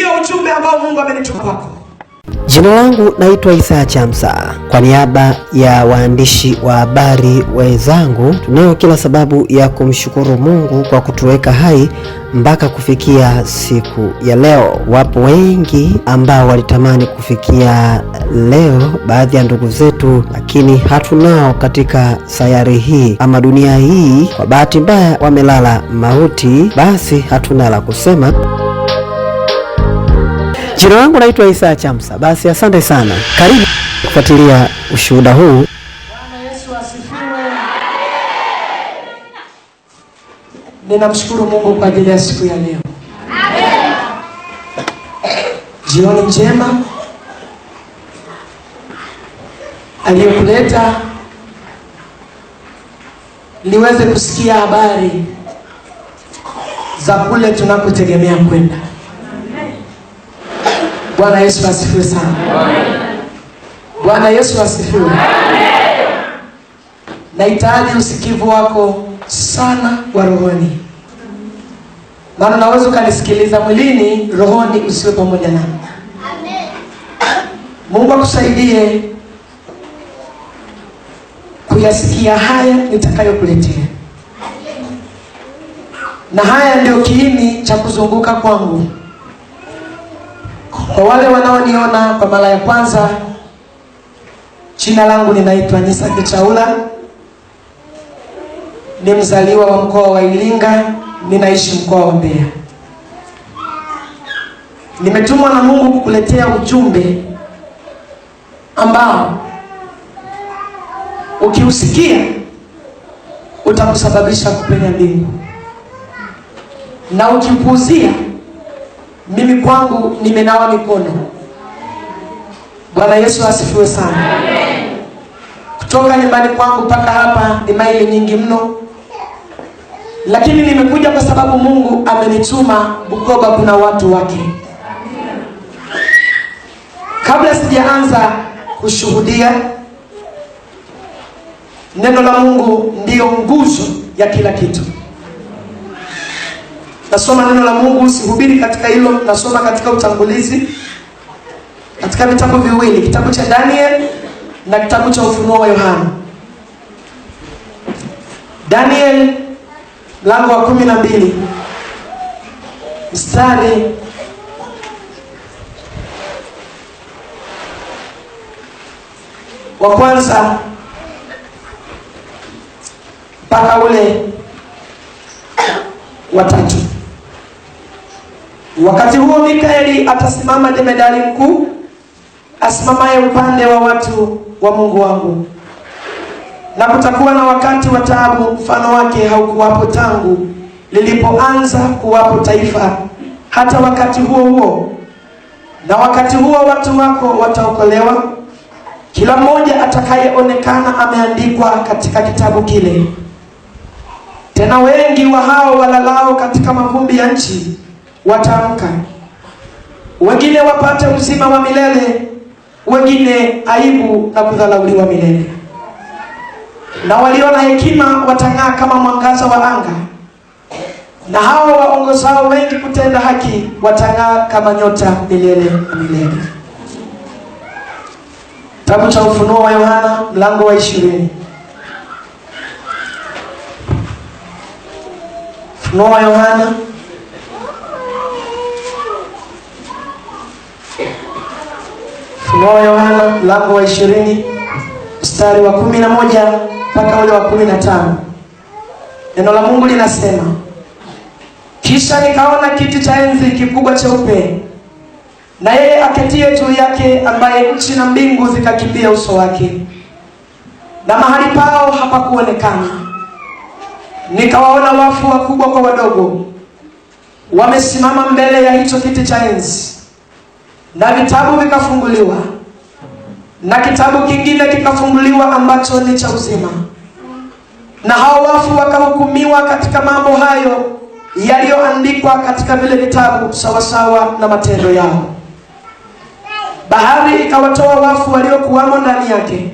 ndio ujumbe ambao Mungu amenituma kwako. Jina langu naitwa Isaya Chamsa. Kwa niaba ya waandishi wa habari wenzangu, tunayo kila sababu ya kumshukuru Mungu kwa kutuweka hai mpaka kufikia siku ya leo. Wapo wengi ambao walitamani kufikia leo, baadhi ya ndugu zetu, lakini hatunao katika sayari hii ama dunia hii. Kwa bahati mbaya wamelala mauti, basi hatuna la kusema. Jina langu naitwa Isaya Chamsa. Basi asante sana. Karibu kufuatilia ushuhuda huu. Bwana Yesu asifiwe. Ninamshukuru Mungu kwa ajili ya siku ya leo. Amen. Jioni njema aliyokuleta niweze kusikia habari za kule tunakotegemea kwenda. Bwana Yesu asifiwe sana. Bwana Yesu asifiwe. Nahitaji usikivu wako sana wa rohoni. Maana naweza ukanisikiliza mwilini, rohoni usiwe pamoja nami. Mungu akusaidie kuyasikia haya nitakayokuletea. Na haya ndio kiini cha kuzunguka kwangu. Kwa wale wanaoniona kwa mara ya kwanza, jina langu ninaitwa Nyisake Chaula. Ni mzaliwa wa mkoa wa Iringa, ninaishi mkoa wa Mbeya. Nimetumwa na Mungu kukuletea ujumbe ambao ukiusikia utakusababisha kupenya mbingu, na ukipuuzia, mimi kwangu nimenawa mikono. Bwana Yesu asifiwe sana. Amen. Kutoka nyumbani kwangu mpaka hapa ni maili nyingi mno, lakini nimekuja kwa sababu Mungu amenituma. Bukoba kuna watu wake. Amen. Kabla sijaanza kushuhudia, neno la Mungu ndiyo nguzo ya kila kitu. Nasoma neno la Mungu, sihubiri katika hilo, nasoma katika utangulizi, katika vitabu viwili, kitabu cha Daniel na kitabu cha Ufunuo wa Yohana. Daniel mlango wa 12 mstari wa kwanza mpaka ule wa 3. Wakati huo Mikaeli atasimama, jemedari mkuu asimamaye upande wa watu wa Mungu wangu. Na kutakuwa na wakati wa taabu, mfano wake haukuwapo tangu lilipoanza kuwapo taifa hata wakati huo huo. Na wakati huo watu wako wataokolewa, kila mmoja atakayeonekana ameandikwa katika kitabu kile. Tena wengi wa hao walalao katika mavumbi ya nchi wataamka, wengine wapate uzima wa milele, wengine aibu na kudhalauliwa milele. Na walio na hekima watang'aa kama mwangaza wa anga, na hao waongozao wengi kutenda haki watang'aa kama nyota milele na milele. Kitabu cha Ufunuo wa Yohana mlango wa 20. Ufunuo wa Yohana mlango wa 20 mstari wa 11 mpaka ule wa 15. Neno la Mungu linasema, kisha nikaona kiti cha enzi kikubwa cheupe, na yeye aketie juu yake, ambaye nchi na mbingu zikakimbia uso wake, na mahali pao hapakuonekana. Nikawaona wafu wakubwa kwa wadogo wamesimama mbele ya hicho kiti cha enzi, na vitabu vikafunguliwa, na kitabu kingine kikafunguliwa ambacho ni cha uzima. Na hao wafu wakahukumiwa katika mambo hayo yaliyoandikwa katika vile vitabu sawasawa na matendo yao. Bahari ikawatoa wafu waliokuwamo ndani yake,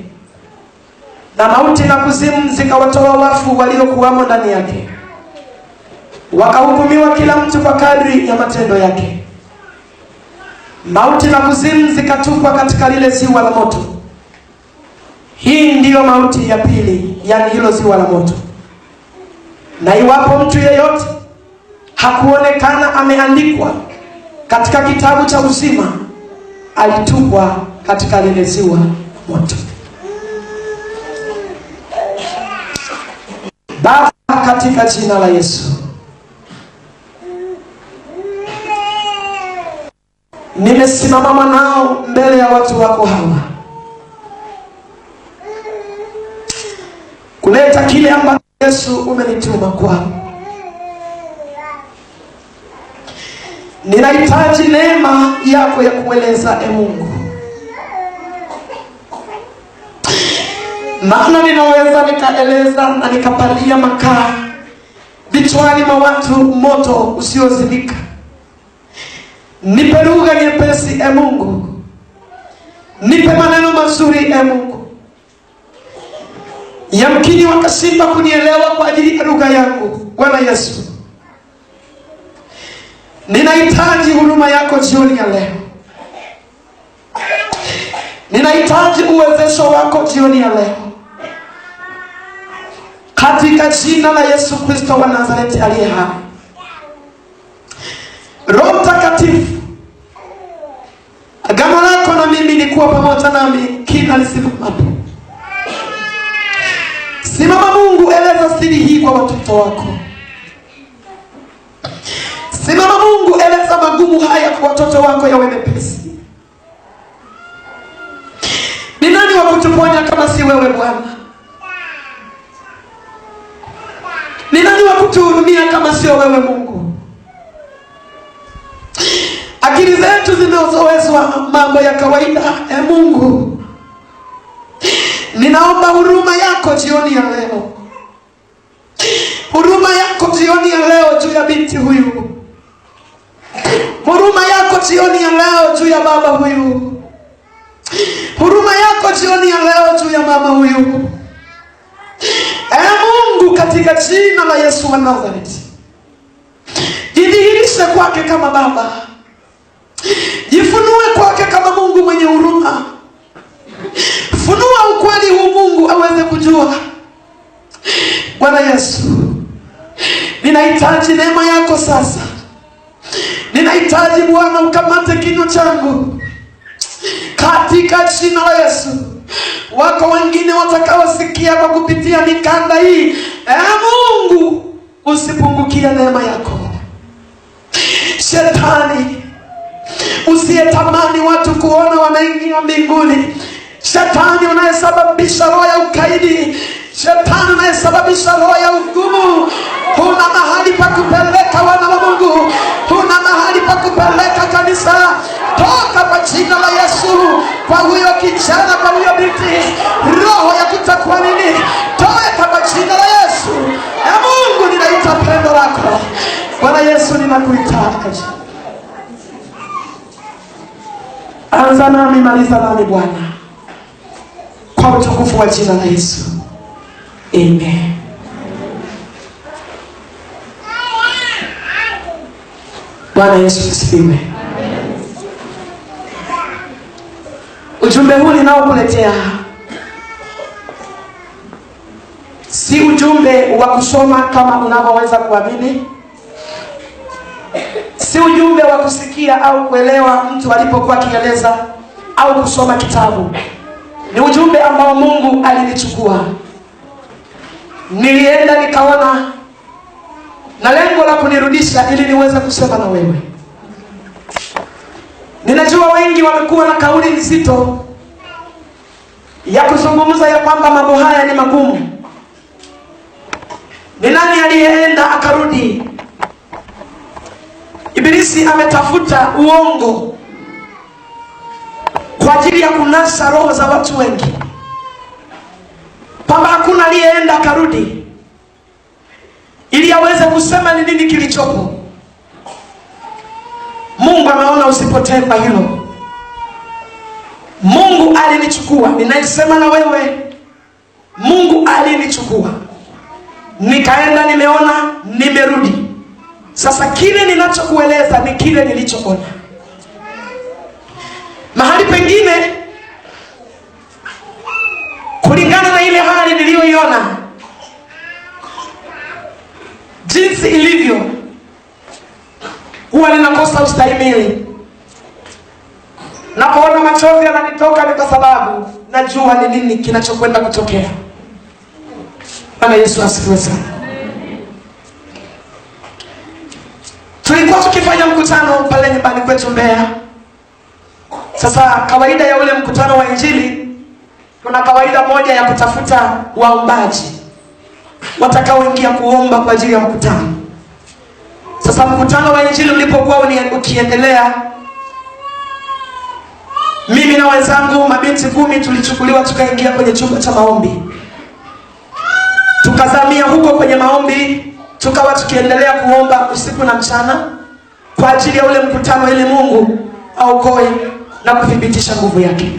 na mauti na kuzimu zikawatoa wafu waliokuwamo ndani yake. Wakahukumiwa kila mtu kwa kadri ya matendo yake. mauti na kuzimu zikatupwa katika lile ziwa la moto. Hii ndiyo mauti ya pili, yani hilo ziwa la moto. Na iwapo mtu yeyote hakuonekana ameandikwa katika kitabu cha uzima, alitupwa katika lile ziwa moto. Baba, katika jina la Yesu, nimesimama mwanao mbele ya watu wako hawa kuleta kile ambacho Yesu umenituma kwao. Ninahitaji neema yako ya kueleza, Mungu, maana ninaweza nikaeleza na nikapalia makaa vichwani mwa watu, moto usiozimika. Nipe lugha nyepesi, Mungu. Nipe maneno mazuri, Mungu. Yamkini wakashindwa kunielewa kwa ajili ya lugha yangu. Bwana Yesu, ninahitaji huruma yako jioni ya leo. Ninahitaji uwezesho wako jioni ya leo, katika jina la Yesu Kristo wa Nazareti aliye hai. Roho Mtakatifu, agano lako na mimi ni kuwa pamoja nami kila nisimamapo. Simama Mungu, eleza siri hii kwa watoto wako. Simama Mungu, eleza magumu haya kwa watoto wako yawe mepesi. Ni nani wa kutuponya kama si wewe Bwana? Ni nani wa kutuhurumia kama sio wewe Mungu? Akili zetu zimezoezwa mambo ya kawaida. Mungu, ninaomba huruma yako jioni ya leo. Huruma yako jioni ya leo juu ya binti huyu. Huruma yako jioni ya leo juu ya baba huyu. Huruma yako jioni ya leo juu ya mama huyu. Mungu, katika jina la Yesu wa Nazareti, jidhihirishe kwake kama baba. Jifunue kwake kama Mungu mwenye huruma. Funua ukweli huu Mungu aweze kujua. Bwana Yesu, ninahitaji neema yako sasa. Ninahitaji Bwana ukamate kinywa changu katika jina la Yesu. Wako wengine watakaosikia kwa kupitia mikanda hii. Mungu, usipungukie neema yako. Shetani usiyetamani watu kuona wanaingia mbinguni, shetani unayesababisha roho ya ukaidi, shetani unayesababisha roho ya ugumu, huna mahali pa kupeleka wana wa Mungu. Huna mahali pa kupeleka kanisa. Toka kwa jina la Yesu, kwa huyo kijana, kwa huyo binti, roho ya kutakuamini toka kwa jina la Yesu. Mungu, ninaita pendo lako. Bwana Yesu, ninakuhitaji. Anza nami, maliza nami Bwana, kwa utukufu wa jina la Yesu. Amen. Bwana Yesu asifiwe. Ujumbe huu ninaokuletea si ujumbe wa kusoma kama unavyoweza kuamini. Si ujumbe wa kusikia au kuelewa mtu alipokuwa akieleza au kusoma kitabu. Ni ujumbe ambao Mungu alinichukua. Nilienda nikaona na lengo la kunirudisha ili niweze kusema na wewe. Ninajua wengi wamekuwa na kauli nzito ya kuzungumza ya kwamba mambo haya ni magumu. Ni nani aliyeenda akarudi? Ibilisi ametafuta uongo kwa ajili ya kunasa roho za watu wengi, kwamba hakuna aliyeenda akarudi ili aweze kusema ni nini kilichopo. Mungu ameona usipotee kwa hilo. Mungu alinichukua, ninaisema na wewe. Mungu alinichukua, nikaenda, nimeona, nimerudi. Sasa kile ninachokueleza ni kile nilichoona. pengine kulingana na ile hali niliyoiona jinsi ilivyo, huwa ninakosa ustahimili. Napoona machozi yananitoka ni kwa sababu najua ni nini kinachokwenda kutokea. Bwana Yesu asifiwe sana. Tulikuwa tukifanya mkutano pale nyumbani kwetu Mbeya. Sasa kawaida ya ule mkutano wa Injili, kuna kawaida moja ya kutafuta waombaji watakaoingia kuomba kwa ajili ya mkutano. Sasa mkutano wa Injili ulipokuwa ukiendelea, mimi na wenzangu mabinti 10 tulichukuliwa tukaingia kwenye chumba cha maombi. Tukazamia huko kwenye maombi, tukawa tukiendelea kuomba usiku na mchana kwa ajili ya ule mkutano, ili Mungu aokoe na kuthibitisha nguvu yake.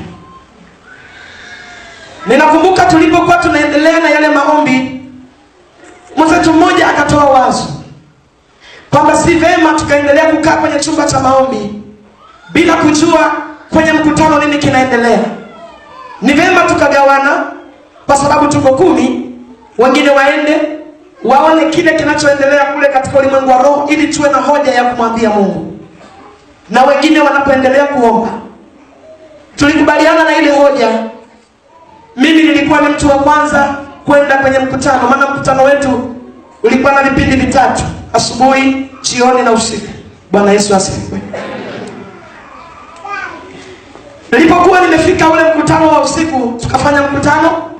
Ninakumbuka tulipokuwa tunaendelea na yale maombi, mwenzetu mmoja akatoa wazo kwamba si vema tukaendelea kukaa kwenye chumba cha maombi bila kujua kwenye mkutano nini kinaendelea. Ni vema tukagawana, kwa sababu tuko 10, wengine waende waone kile kinachoendelea kule katika ulimwengu wa roho, ili tuwe na hoja ya kumwambia Mungu, na wengine wanapoendelea kuomba. Tulikubaliana na ile hoja. Mimi nilikuwa ni mtu wa kwanza kwenda kwenye mkutano, maana mkutano wetu ulikuwa na vipindi vitatu: asubuhi, jioni na usiku. Bwana Yesu asifiwe. Nilipokuwa nimefika ule mkutano wa usiku, tukafanya mkutano,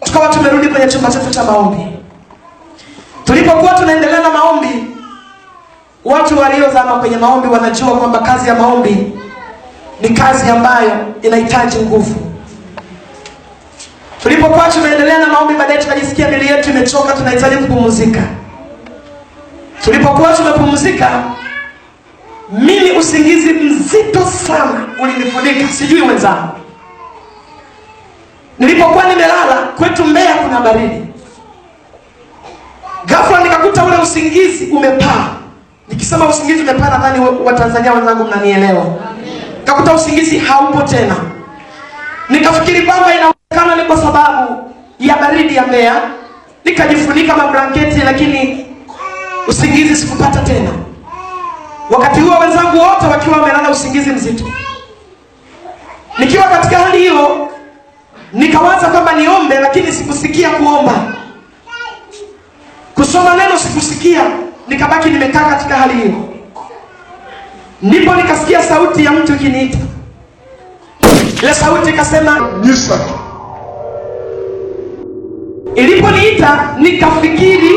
tukawa tumerudi kwenye chumba chetu cha maombi. Tulipokuwa tunaendelea na maombi, watu waliozama kwenye maombi wanajua kwamba kazi ya maombi ni kazi ambayo inahitaji nguvu. Tulipokuwa tunaendelea na maombi, baadaye tukajisikia miili yetu imechoka, tunahitaji kupumzika. Tulipokuwa tumepumzika, mimi usingizi mzito sana ulinifunika, sijui wenzangu. Nilipokuwa nimelala, kwetu Mbeya kuna baridi. Ghafla nikakuta ule usingizi umepaa. Nikisema usingizi umepaa, nadhani Watanzania wenzangu mnanielewa. Nikakuta usingizi haupo tena. Nikafikiri kwamba inawezekana ni kwa sababu ya baridi ya Mbeya. Nikajifunika mablanketi, lakini usingizi sikupata tena. Wakati huo wenzangu wote wakiwa wamelala usingizi mzito. Nikiwa katika hali hiyo, nikawaza kwamba niombe, lakini sikusikia kuomba. Kusoma neno sikusikia, nikabaki nimekaa katika hali hiyo. Ndipo nikasikia sauti ya mtu ikiniita. Ile sauti ikasema, "Nisa." Iliponiita nikafikiri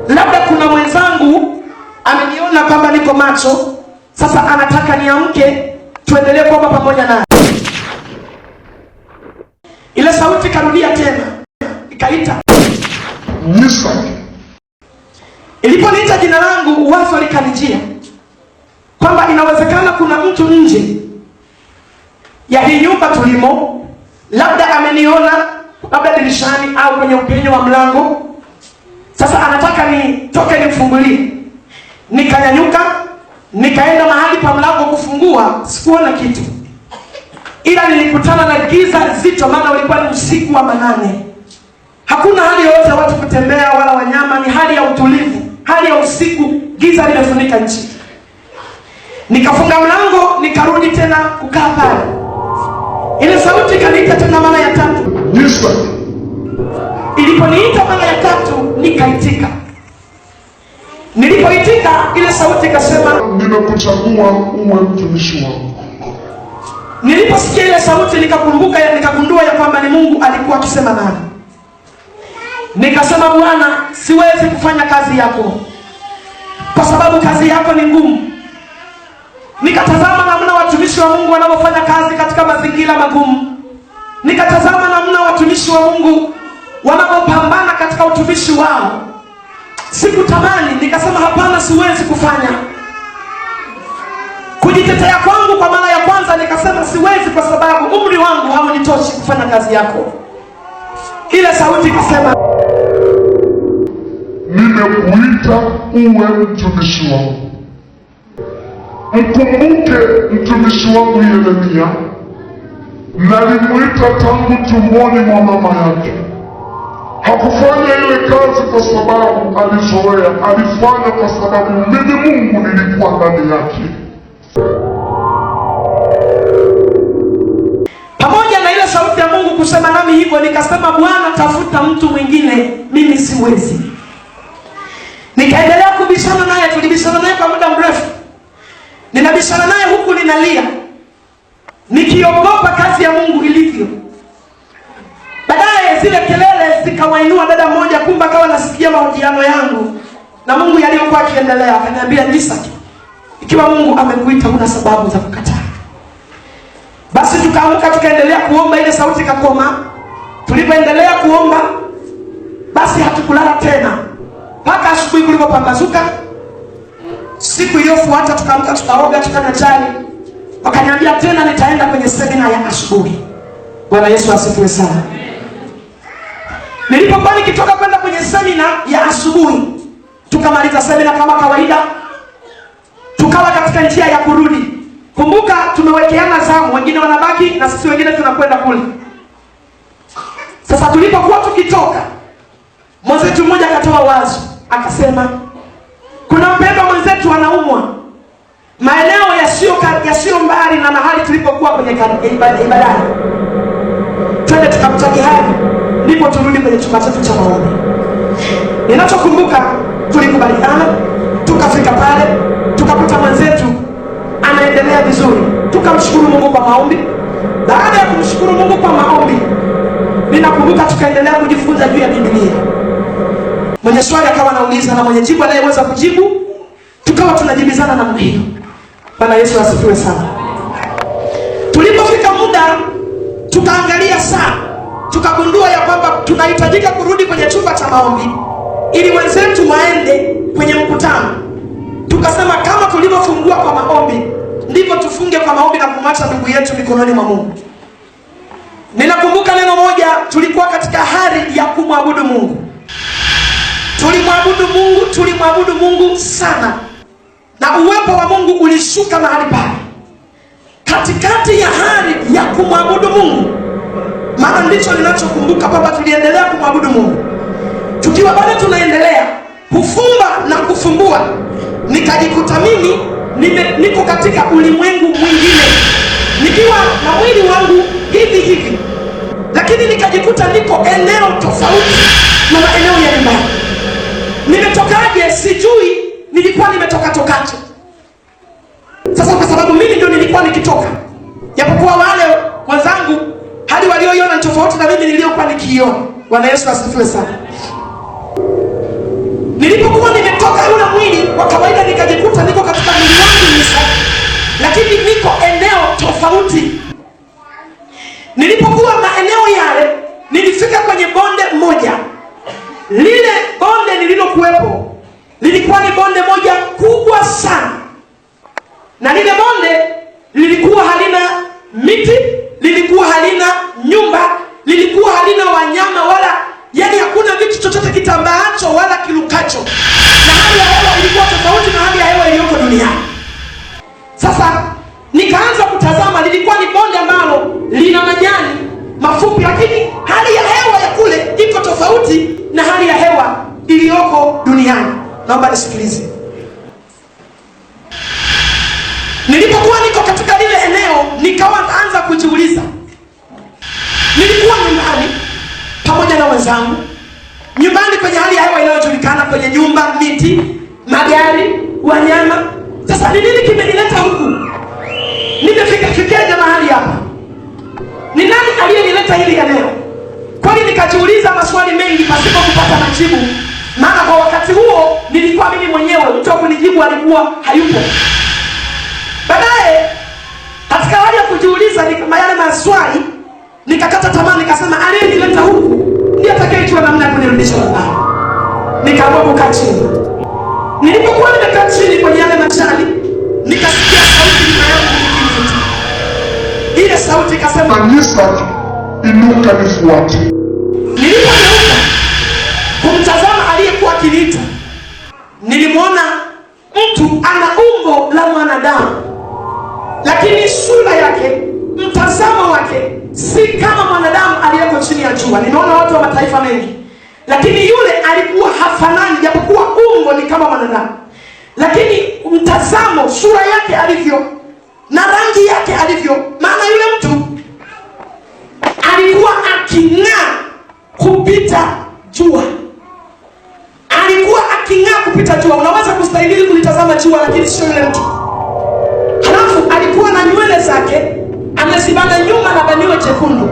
labda kuna mwenzangu ameniona kwamba niko macho, sasa anataka niamke tuendelee kuomba pamoja naye. Ile sauti karudia tena, ikaita, "Nisa." Iliponiita jina langu, wazo likanijia kwamba inawezekana kuna mtu nje ya hii nyumba tulimo, labda ameniona, labda dirishani au kwenye upenyo wa mlango. Sasa anataka nitoke nimfungulie. Nikanyanyuka, nikaenda mahali pa mlango kufungua, sikuona kitu. Ila nilikutana na giza zito, maana ulikuwa ni usiku wa manane. Hakuna hali yoyote ya watu kutembea wala wanyama, ni hali ya utulivu, hali ya usiku, giza limefunika nchi. Nikafunga mlango, nikarudi tena kukaa pale. Ile sauti ikaniita tena mara ya 3. Yes, sir. Iliponiita mara ya 3, nikaitika. Nilipoitika, ile sauti ikasema, "Ninakuchagua uwe mtumishi wangu." Niliposikia ile sauti, nikagundua ya kwamba ni Mungu alikuwa akisema nami. Nikasema, "Bwana, siwezi kufanya kazi yako kwa sababu kazi yako ni ngumu." Nikatazama namna watumishi wa Mungu wanaofanya kazi katika mazingira magumu. Nikatazama namna watumishi wa Mungu wanapopambana katika utumishi wao. Sikutamani, nikasema hapana, siwezi kufanya. Kujitetea kwangu kwa mara ya kwanza, nikasema siwezi kwa sababu umri wangu haunitoshi kufanya kazi yako. Ile sauti ikasema, "Nimekuita uwe mtumishi wangu." Mkumbuke mtumishi wangu Yeremia Nalimuita tangu tumboni mwa mama yake. Hakufanya ile kazi kwa sababu alizoea, alifanya kwa sababu mimi Mungu nilikuwa ndani yake. Pamoja na ile sauti ya Mungu kusema nami hivyo, nikasema Bwana, tafuta mtu mwingine, mimi siwezi. Nikaendelea kubishana naye, tulibishana naye kwa muda mrefu. Ninabishana naye huku ninalia, nikiogopa kazi ya Mungu ilivyo. Baadaye zile kelele zikawainua dada mmoja, kumbe akawa nasikia mahojiano yangu na Mungu yaliyokuwa akiendelea. Akaniambia, Isaac, ikiwa Mungu amekuita huna sababu za kukataa. Basi tukaamka tukaendelea kuomba, ile sauti ikakoma. Tulipoendelea kuomba, basi hatukulala tena mpaka asubuhi kulipopambazuka. Siku iliyofuata tukaamka, tukaoga, tukanywa chai. Wakaniambia tena nitaenda kwenye semina ya asubuhi. Bwana Yesu asifiwe sana. Nilipokuwa nikitoka kwenda kwenye semina ya asubuhi, tukamaliza semina kama kawaida, tukawa katika njia ya kurudi. Kumbuka tumewekeana zamu, wengine wanabaki na sisi wengine tunakwenda kule. Sasa tulipokuwa tukitoka, mwenzetu mmoja akatoa wazo, akasema kuna mpendwa mwenzetu anaumwa maeneo yasiyo mbali na mahali tulipokuwa kwenye ibadani. Twende tukamtaki hali, ndipo turudi kwenye chumba chetu cha maombi. Ninachokumbuka, tulikubaliana, tukafika pale, tukakuta mwenzetu anaendelea vizuri. Tukamshukuru Mungu kwa maombi. Baada ya kumshukuru Mungu kwa maombi, ninakumbuka tukaendelea kujifunza juu ya Biblia. Mwenye swali akawa anauliza na mwenye jibu anayeweza kujibu, tukawa tunajibizana namna hiyo. Bwana Yesu asifiwe sana. Tulipofika muda, tukaangalia saa, tukagundua ya kwamba tunahitajika kurudi kwenye chumba cha maombi ili wenzetu waende kwenye mkutano. Tukasema kama tulivyofungua kwa maombi, ndivyo tufunge kwa maombi na kumwacha ndugu yetu mikononi mwa Mungu. Ninakumbuka neno moja, tulikuwa katika hali ya kumwabudu Mungu. Tulimwabudu Mungu sana, na uwepo wa Mungu ulishuka mahali pale. Katikati ya hali ya kumwabudu Mungu, maana ndicho ninachokumbuka kwamba tuliendelea kumwabudu Mungu. Tukiwa bado tunaendelea kufumba na kufumbua, nikajikuta mimi niko katika ulimwengu mwingine, nikiwa na mwili wangu hivi, lakini nikajikuta niko eneo tofauti na maeneo ya nyumbani. Nimetokaje? Sijui nilikuwa nimetokaje. Sasa kwa sababu mimi ndio nilikuwa nikitoka, japokuwa wale wenzangu hali walioiona ni tofauti na mimi niliyokuwa nikiiona. Bwana Yesu asifiwe sana. Nilipokuwa nimetoka yule mwili wa kawaida, nikajikuta niko katika mwili wangu Yesu, lakini niko eneo tofauti. Nilipokuwa maeneo yale, nilifika kwenye bonde moja. Lile bonde nililokuwepo lilikuwa ni bonde moja kubwa sana, na lile bonde lilikuwa halina miti, lilikuwa halina nyumba, lilikuwa halina wanyama, wala yani hakuna vitu chochote kitambaacho wala kilukacho, na hali ya hewa ilikuwa tofauti na hali ya hewa iliyoko duniani. Sasa nikaanza kutazama, lilikuwa ni bonde ambalo lina majani mafupi, lakini hali ya hewa ya kule iko tofauti na hali ya hewa iliyoko duniani. Naomba nisikilize. Nilipokuwa niko katika lile eneo, nikawa naanza kujiuliza. Nilikuwa nyumbani pamoja na wenzangu, nyumbani kwenye hali ya hewa inayojulikana, kwenye nyumba, miti, magari, wanyama. Sasa ni nini kimenileta huku? Nimefikaje mahali hapa? Ni nani aliyenileta hili eneo? Kwani nikajiuliza maswali mengi pasipo kupata majibu, maana kwa wakati huo nilikuwa mimi mwenyewe, mtu wa kunijibu alikuwa hayupo. Baadaye katika hali ya kujiuliza yale maswali, nikakata tamaa, nikasema aliyenileta huku ndiye atakayejua namna ya kunirudisha nyumbani. Nikaamua kukaa chini. Nilipokuwa nimekaa chini kwenye yale majani, nikasikia sauti nyuma yangu ikiniita. Ile sauti ikasema, Isaac, inuka nifuate. Nilipogeuka kumtazama aliyekuwa akiniita, nilimwona mtu ana umbo la mwanadamu, lakini sura yake, mtazamo wa wake si kama mwanadamu aliyeko chini ya jua. Nimeona watu wa mataifa mengi, lakini yule alikuwa hafanani, japokuwa umbo ni kama mwanadamu, lakini mtazamo, sura yake alivyo na rangi yake alivyo, maana yule mtu alikuwa aking'aa kupita jua. Alikuwa aking'aa kupita jua. Unaweza kustahimili kulitazama jua, lakini sio yule mtu. Halafu alikuwa na nywele zake amezibana nyuma na banio jekundu.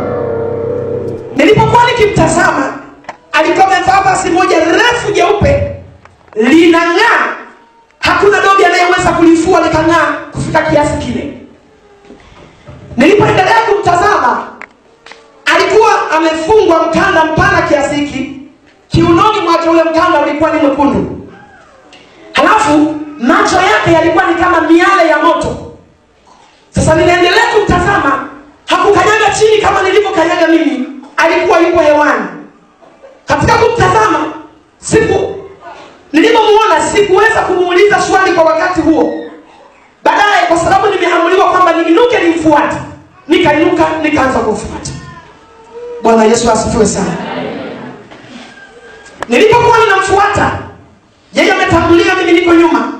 Nilipokuwa nikimtazama, alikuwa amevaa vazi moja refu jeupe linang'aa. Hakuna dobi anayeweza kulifua likang'aa kufika kiasi kile. Nilipoendelea kumtazama, alikuwa amefungwa mkanda mpana kiasi hiki. Kiunoni mwake ule mkanda ulikuwa ni mwekundu. Halafu macho yake yalikuwa ni kama miale ya moto. Sasa ninaendelea kumtazama, hakukanyaga chini kama nilivyokanyaga mimi. Alikuwa yuko hewani. Katika kumtazama, nilipomuona sikuweza kumuuliza swali kwa wakati huo. Baadaye, kwa sababu nimeamuliwa kwamba niinuke nimfuate, nikainuka nikaanza kumfuata. Bwana Yesu asifiwe sana. Nilipokuwa ninamfuata, yeye ametangulia, mimi niko nyuma.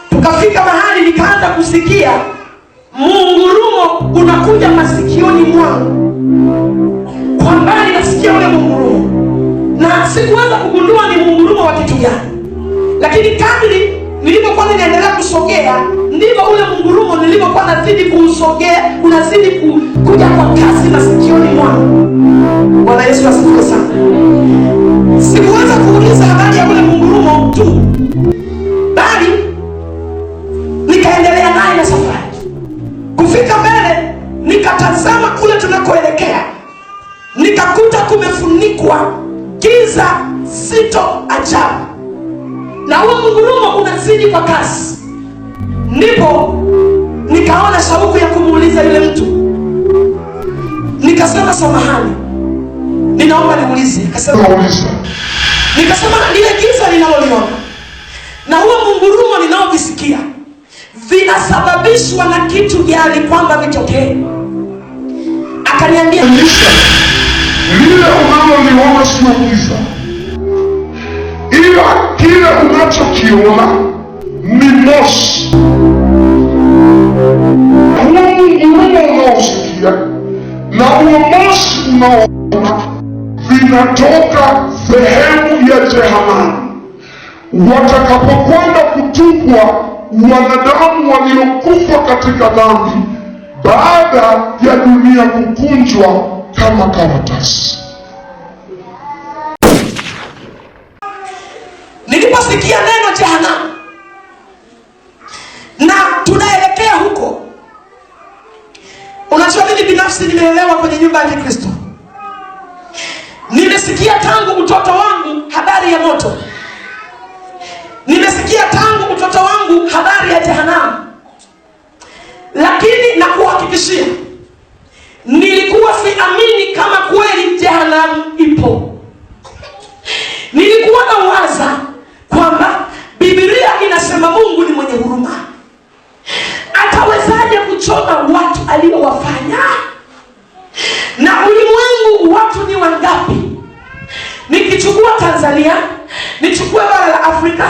Tukafika mahali nikaanza kusikia mungurumo unakuja masikioni mwangu. Kwa mbali nasikia ule mungurumo, na sikuweza kugundua ni mungurumo wa kitu gani. Lakini kadri nilipokuwa ninaendelea kusogea, ndivyo ule mungurumo nilipokuwa nazidi kusogea unazidi kuja kwa kasi masikioni mwangu. Bwana Yesu asifiwe sana. Sikuweza kuuliza habari ya ule mungurumo tu, bali nikaendelea naye na safari. Kufika mbele, nikatazama kule tunakoelekea, nikakuta kumefunikwa giza zito ajabu, na huo mungurumo unazidi kwa kasi. Ndipo nikaona shauku ya kumuuliza yule mtu. Nikasema, samahani, ninaomba niulize. Nikasema lile giza ninaloliona na huo mungurumo ninaovisikia vinasababishwa na kitu gani kwamba vitokee? Akaniambia, lile unaloliona sio giza, ila kile unachokiona ni moshi. Huo mungurumo unaosikia na huo moshi unaoona vinatoka sehemu ya jehanamu. Watakapokwenda kutupwa wanadamu waliokufa katika dhambi baada ya dunia kukunjwa kama karatasi. Niliposikia neno jehanamu na tunaelekea huko, unajua mimi binafsi nimeelewa kwenye nyumba ya Kristo. Nimesikia tangu utoto wangu habari ya moto. Nimesikia tangu utoto wangu habari ya jehanamu. Lakini nakuhakikishia, nilikuwa siamini kama kweli jehanamu ipo. Nilikuwa na waza kwamba Biblia inasema Mungu ni mwenye huruma. Atawezaje kuchoma watu aliowafanya? Na ulimwengu watu ni wangapi? Nikichukua Tanzania, nichukue bara la Afrika,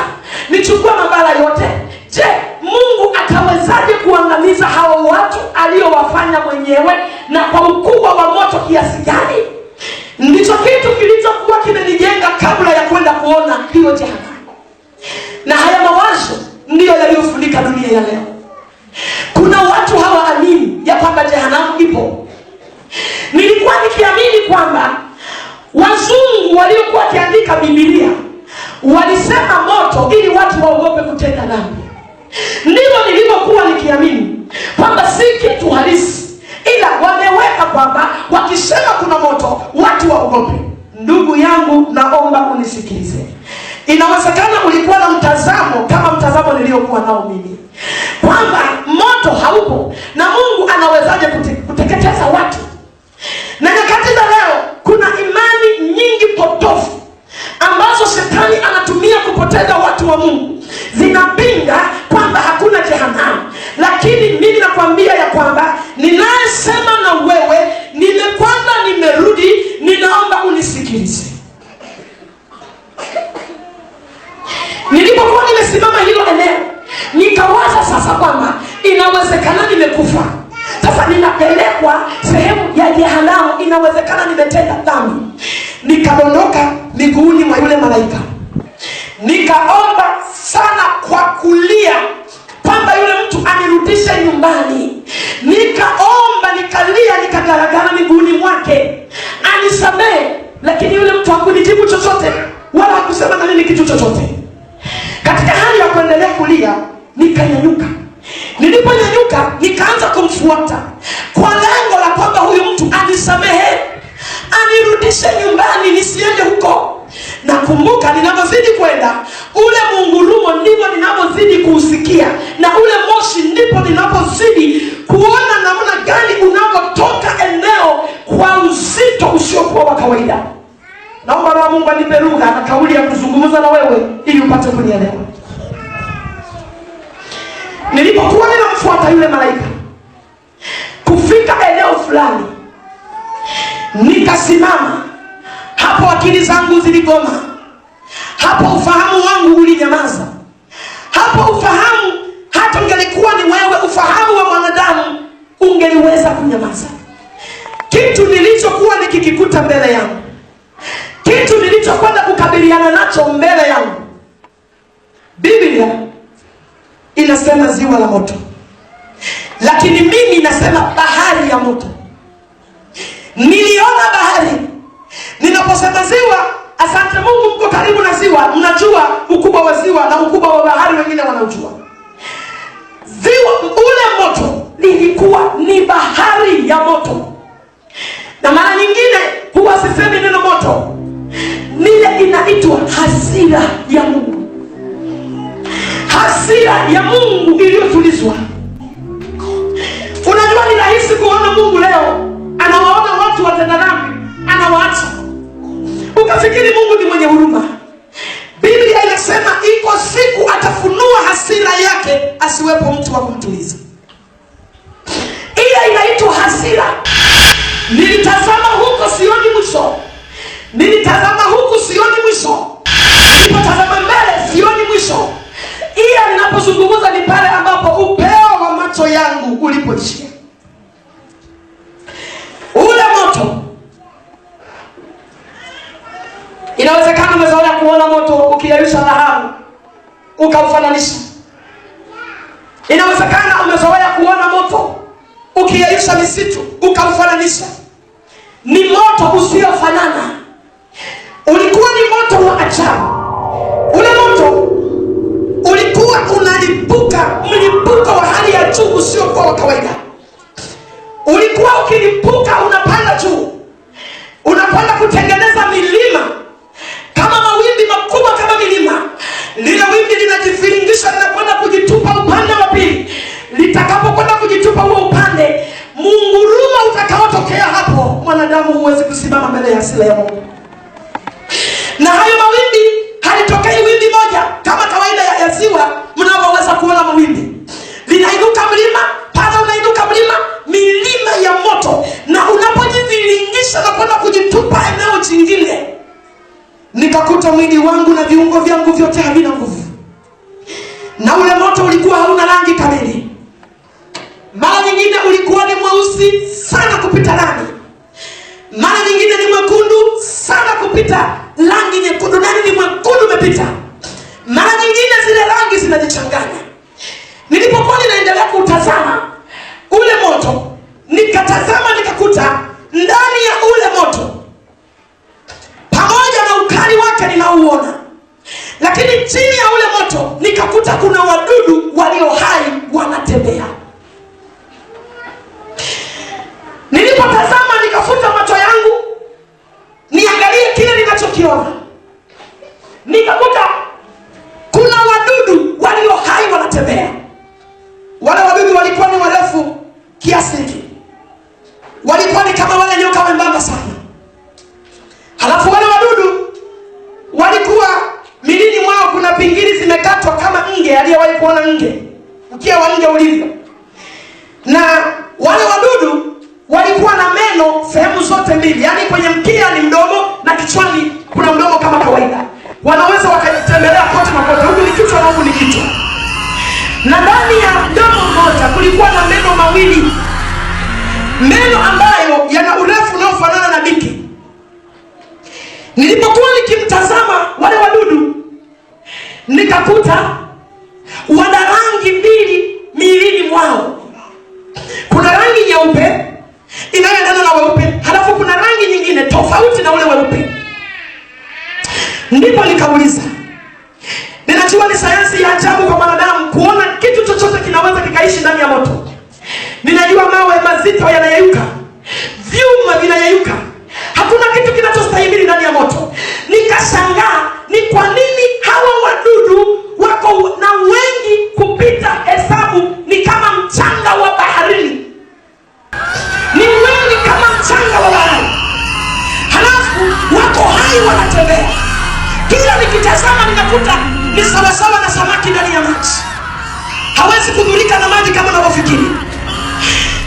nichukue mabara yote, je, Mungu atawezaje kuangamiza hao watu aliowafanya mwenyewe, na kwa ukubwa wa moto kiasi gani? Ndicho kitu kilichokuwa kimenijenga kabla ya kwenda kuona hiyo jehanamu. Na haya mawazo ndiyo yaliyofunika dunia ya leo. Kuna watu hawaamini ya kwamba jehanamu ipo. Nilikuwa nikiamini kwamba wazungu waliokuwa wakiandika Biblia walisema moto ili watu waogope kutenda dhambi. Ndivyo nilivyokuwa nikiamini kwamba si kitu halisi, ila wameweka kwamba wakisema kuna moto watu waogope. Ndugu yangu, naomba unisikilize. Inawezekana ulikuwa na mtazamo kama mtazamo niliokuwa nao mimi, kwamba moto haupo na Mungu anawezaje kuteketeza watu. Na nyakati za leo kuna imani nyingi potofu ambazo shetani anatumia kupoteza watu wa Mungu, zinapinga kwamba hakuna jehanamu. Lakini mimi nakwambia ya kwamba ninaye ninayesema na wewe, nimekwenda nimerudi, ninaomba unisikilize. Nilipokuwa nimesimama hilo eneo, nikawaza sasa kwamba inawezekana nimekufa. Sasa ninapelekwa sehemu ya jehanamu, inawezekana nimetenda dhambi. Nikadondoka miguuni mwa yule malaika, nikaomba sana kwa kulia kwamba yule mtu anirudishe nyumbani. Nikaomba, nikalia, nikagaragara miguuni mwake anisamehe, lakini yule mtu hakunijibu chochote wala hakusema na mimi kitu chochote. Katika hali ya kuendelea kulia, nikanyanyuka. Niliponyanyuka, nikaanza kumfuata kwa lengo la kwamba huyu mtu anisamehe, anirudishe nyumbani, nisiende huko. Nakumbuka ninapozidi kwenda, ule mungurumo ndipo ninapozidi kuusikia, na ule moshi ndipo ninapozidi kuona namna gani unavyotoka eneo kwa uzito usiokuwa wa kawaida. Naomba Roho Mungu anipe lugha na kauli ya kuzungumza na wewe ili upate kunielewa. Nilipokuwa ninamfuata yule malaika kufika eneo fulani, nikasimama hapo. Akili zangu ziligoma hapo, ufahamu wangu ulinyamaza hapo. Ufahamu, hata ungelikuwa ni wewe, ufahamu wa mwanadamu ungeliweza kunyamaza. Kitu nilichokuwa nikikikuta mbele yangu, kitu nilichokwenda kukabiliana nacho mbele yangu, Biblia inasema ziwa la moto, lakini mimi nasema bahari ya moto. Niliona bahari. Ninaposema ziwa, asante Mungu mko karibu na ziwa, mnajua ukubwa wa ziwa na ukubwa wa bahari, wengine wanaujua. Ziwa, ule moto lilikuwa ni bahari ya moto. Na mara nyingine huwa sisemi neno moto, nile inaitwa hasira ya Mungu. Hasira ya Mungu iliyotulizwa. Unajua ni rahisi kuona Mungu leo anawaona watu watenda dhambi, anawaacha, ukafikiri Mungu ni mwenye huruma. Biblia inasema iko siku atafunua hasira yake, asiwepo mtu wa kumtuliza. Ile inaitwa hasira. Nilitazama huko sioni mwisho, nilitazama huku sioni mwisho, nilipotazama mbele sioni mwisho. Iya ninapozungumza ni pale ambapo upeo wa macho yangu ulipoishia. Ule moto, inawezekana umezoea kuona moto ukiyeyusha dhahabu ukaufananisha. Inawezekana umezoea kuona moto ukiyeyusha misitu ukaufananisha. Ni moto usiofanana. Ulikuwa ni moto wa ajabu. Ule moto ulikuwa unalipuka mlipuko wa hali ya juu usiokuwa wa kawaida. Ulikuwa ukilipuka unapanda juu, unapanda kutengeneza milima kama mawimbi makubwa, kama milima. Lile wimbi linajifiringisha, linakwenda kujitupa upande wa pili. Litakapokwenda kujitupa huo upande, munguruma utakaotokea hapo, mwanadamu huwezi kusimama mbele ya hasira ya Mungu. Na hayo mawimbi halitokei wimbi moja kama kawaida ya ziwa mnavyoweza kuona mawimbi. Linainuka mlima, pata unainuka mlima, milima ya moto, na unapojiviringisha na kwenda kujitupa eneo jingine. Nikakuta mwili wangu na viungo vyangu vyote havina nguvu. Na ule moto ulikuwa hauna rangi kamili. Mara nyingine ulikuwa ni mweusi sana kupita rangi, mara nyingine ni mwekundu sana kupita rangi nyekundu, nani ni mwekundu umepita. Mara nyingine zile rangi zinajichanganya. Nilipokuwa ninaendelea kutazama ule moto, nikatazama nikakuta ndani ya ule moto, pamoja na ukali wake ninauona, lakini chini ya ule moto nikakuta kuna wadudu walio hai wanatembea. Nilipotazama nikafuta macho yangu niangalie kile ninachokiona, nikakuta kuna wadudu walio hai wanatembea. Wale wadudu walikuwa ni warefu kiasi hiki, walikuwa ni kama wale nyoka wembamba sana. Halafu wale wadudu walikuwa milini mwao kuna mbili, yaani kwenye mkia ni mdomo na kichwani kuna mdomo kama kawaida. Wanaweza wakatembelea kote na kote, huku ni kichwa na huku ni kichwa. Na ndani ya mdomo mmoja kulikuwa na meno mawili, meno ambayo yana urefu unaofanana na biki. Nilipokuwa nikimtazama wale wadudu, nikakuta wana rangi mbili miilini mwao. Kuna rangi nyeupe inayoendana na weupe, halafu kuna rangi nyingine tofauti na ule weupe. Ndipo nikauliza, ninajua ni sayansi ya ajabu kwa mwanadamu kuona kitu chochote kinaweza kikaishi ndani ya moto. Ninajua mawe mazito yanayeyuka, vyuma vinayeyuka, hakuna kitu kinachostahimili ndani ya moto. Nikashangaa ni kwa nini hawa wadudu wako na wengi kupita hesabu, ni kama mchanga wa baharini. Ni wengi kama mchanga wa bahari, halafu wako hai wanatembea. Kila nikitazama ninakuta ni sawasawa na samaki ndani ya maji, hawezi kudhurika na maji kama unavyofikiri.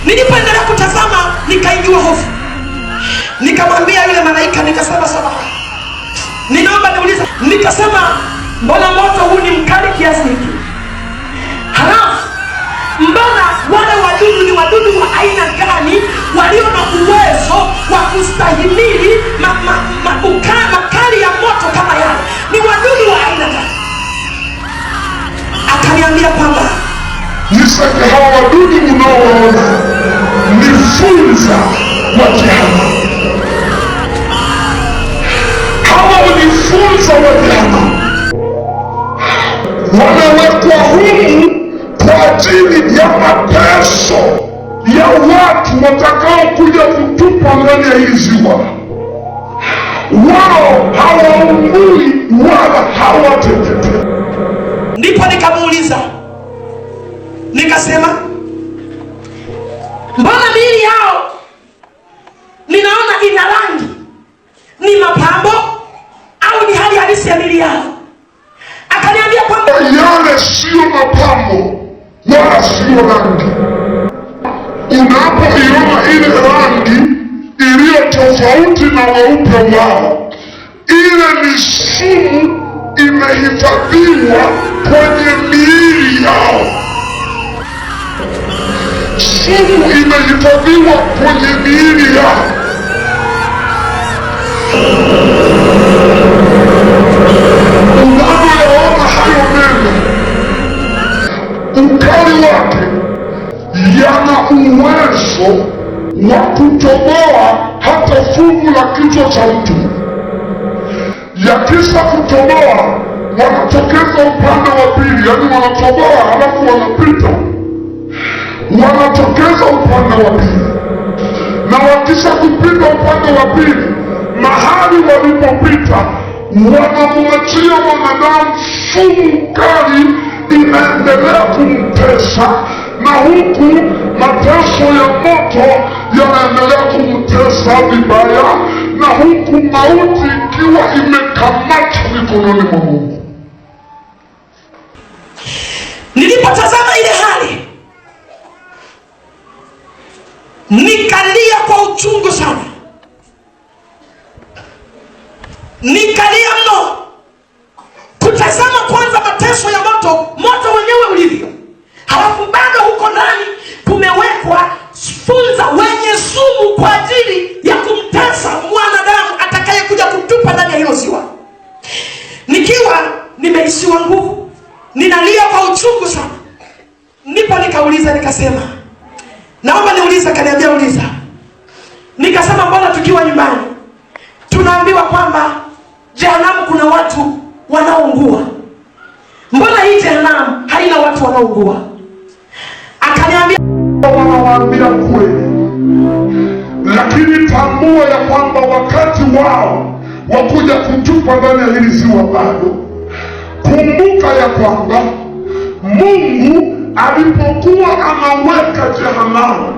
Nilipoendelea kutazama nikaingiwa hofu, nikamwambia yule malaika, nikasema samahani, ninaomba niulize. Nikasema mbona moto huu ni mkali kiasi hiki? Halafu mbona wale wadudu ni wadudu wa aina gani walio na uwezo wa kustahimili makali ya moto kama yale? Ni wadudu wa aina gani? Akaniambia kwamba nisake hawa wadudu unaowaona ni funza wa jehanamu. Hawa ni funza wa jehanamu, wamewekwa humu kwa ajili ya mateso ya watu watakao kuja kutupwa ndani ya hili ziwa. Wao hawaungui wala hawateketei. Ndipo nikamuuliza, nikasema mbona miili yao ninaona ina rangi? Ni mapambo au ni hali halisi ya miili yao? Akaniambia kwamba yale sio mapambo wala sio rangi. Unapoiona ile rangi iliyo tofauti na weupe wao, ile ni sumu imehifadhiwa kwenye miili yao. Sumu imehifadhiwa kwenye miili yao. Unapoyaona hayo meno, ukali wake, yana uwezo wa kutoboa hata fuvu la kichwa cha mtu. Yakisha kutoboa, wanatokeza upande wa pili, yaani wanatoboa halafu wanapita, wanatokeza upande wa pili. Na wakisha kupita upande wa pili, mahali walipopita, wanamwachia mwanadamu sumu kali inaendelea kumtesa, na huku mateso ya moto yanaendelea kumtesa vibaya, na huku mauti ikiwa imekamata mikononi mwa Mungu. Nilipotazama ile hali, nikalia kwa uchungu sana, nikalia mno kutazama kwanza mateso ya moto wenyewe ulivyo, halafu bado huko ndani kumewekwa funza wenye sumu kwa ajili ya kumtesa mwanadamu atakayekuja kutupa ndani ya hilo ziwa. Nikiwa nimeishiwa nguvu, ninalia kwa uchungu sana. Ndipo nikauliza, nikasema naomba niulize. Kaniambia uliza. Nikasema mbona tukiwa nyumbani tunaambiwa kwamba jehanamu kuna watu wanaoungua, mbona hii jehanamu haina watu wanaoungua? Akaniambia wanawaambia kweli, lakini tambua ya kwamba wakati wao wakuja kutupa ndani ya hili ziwa bado. Kumbuka ya kwamba Mungu alipokuwa anaweka jehanamu,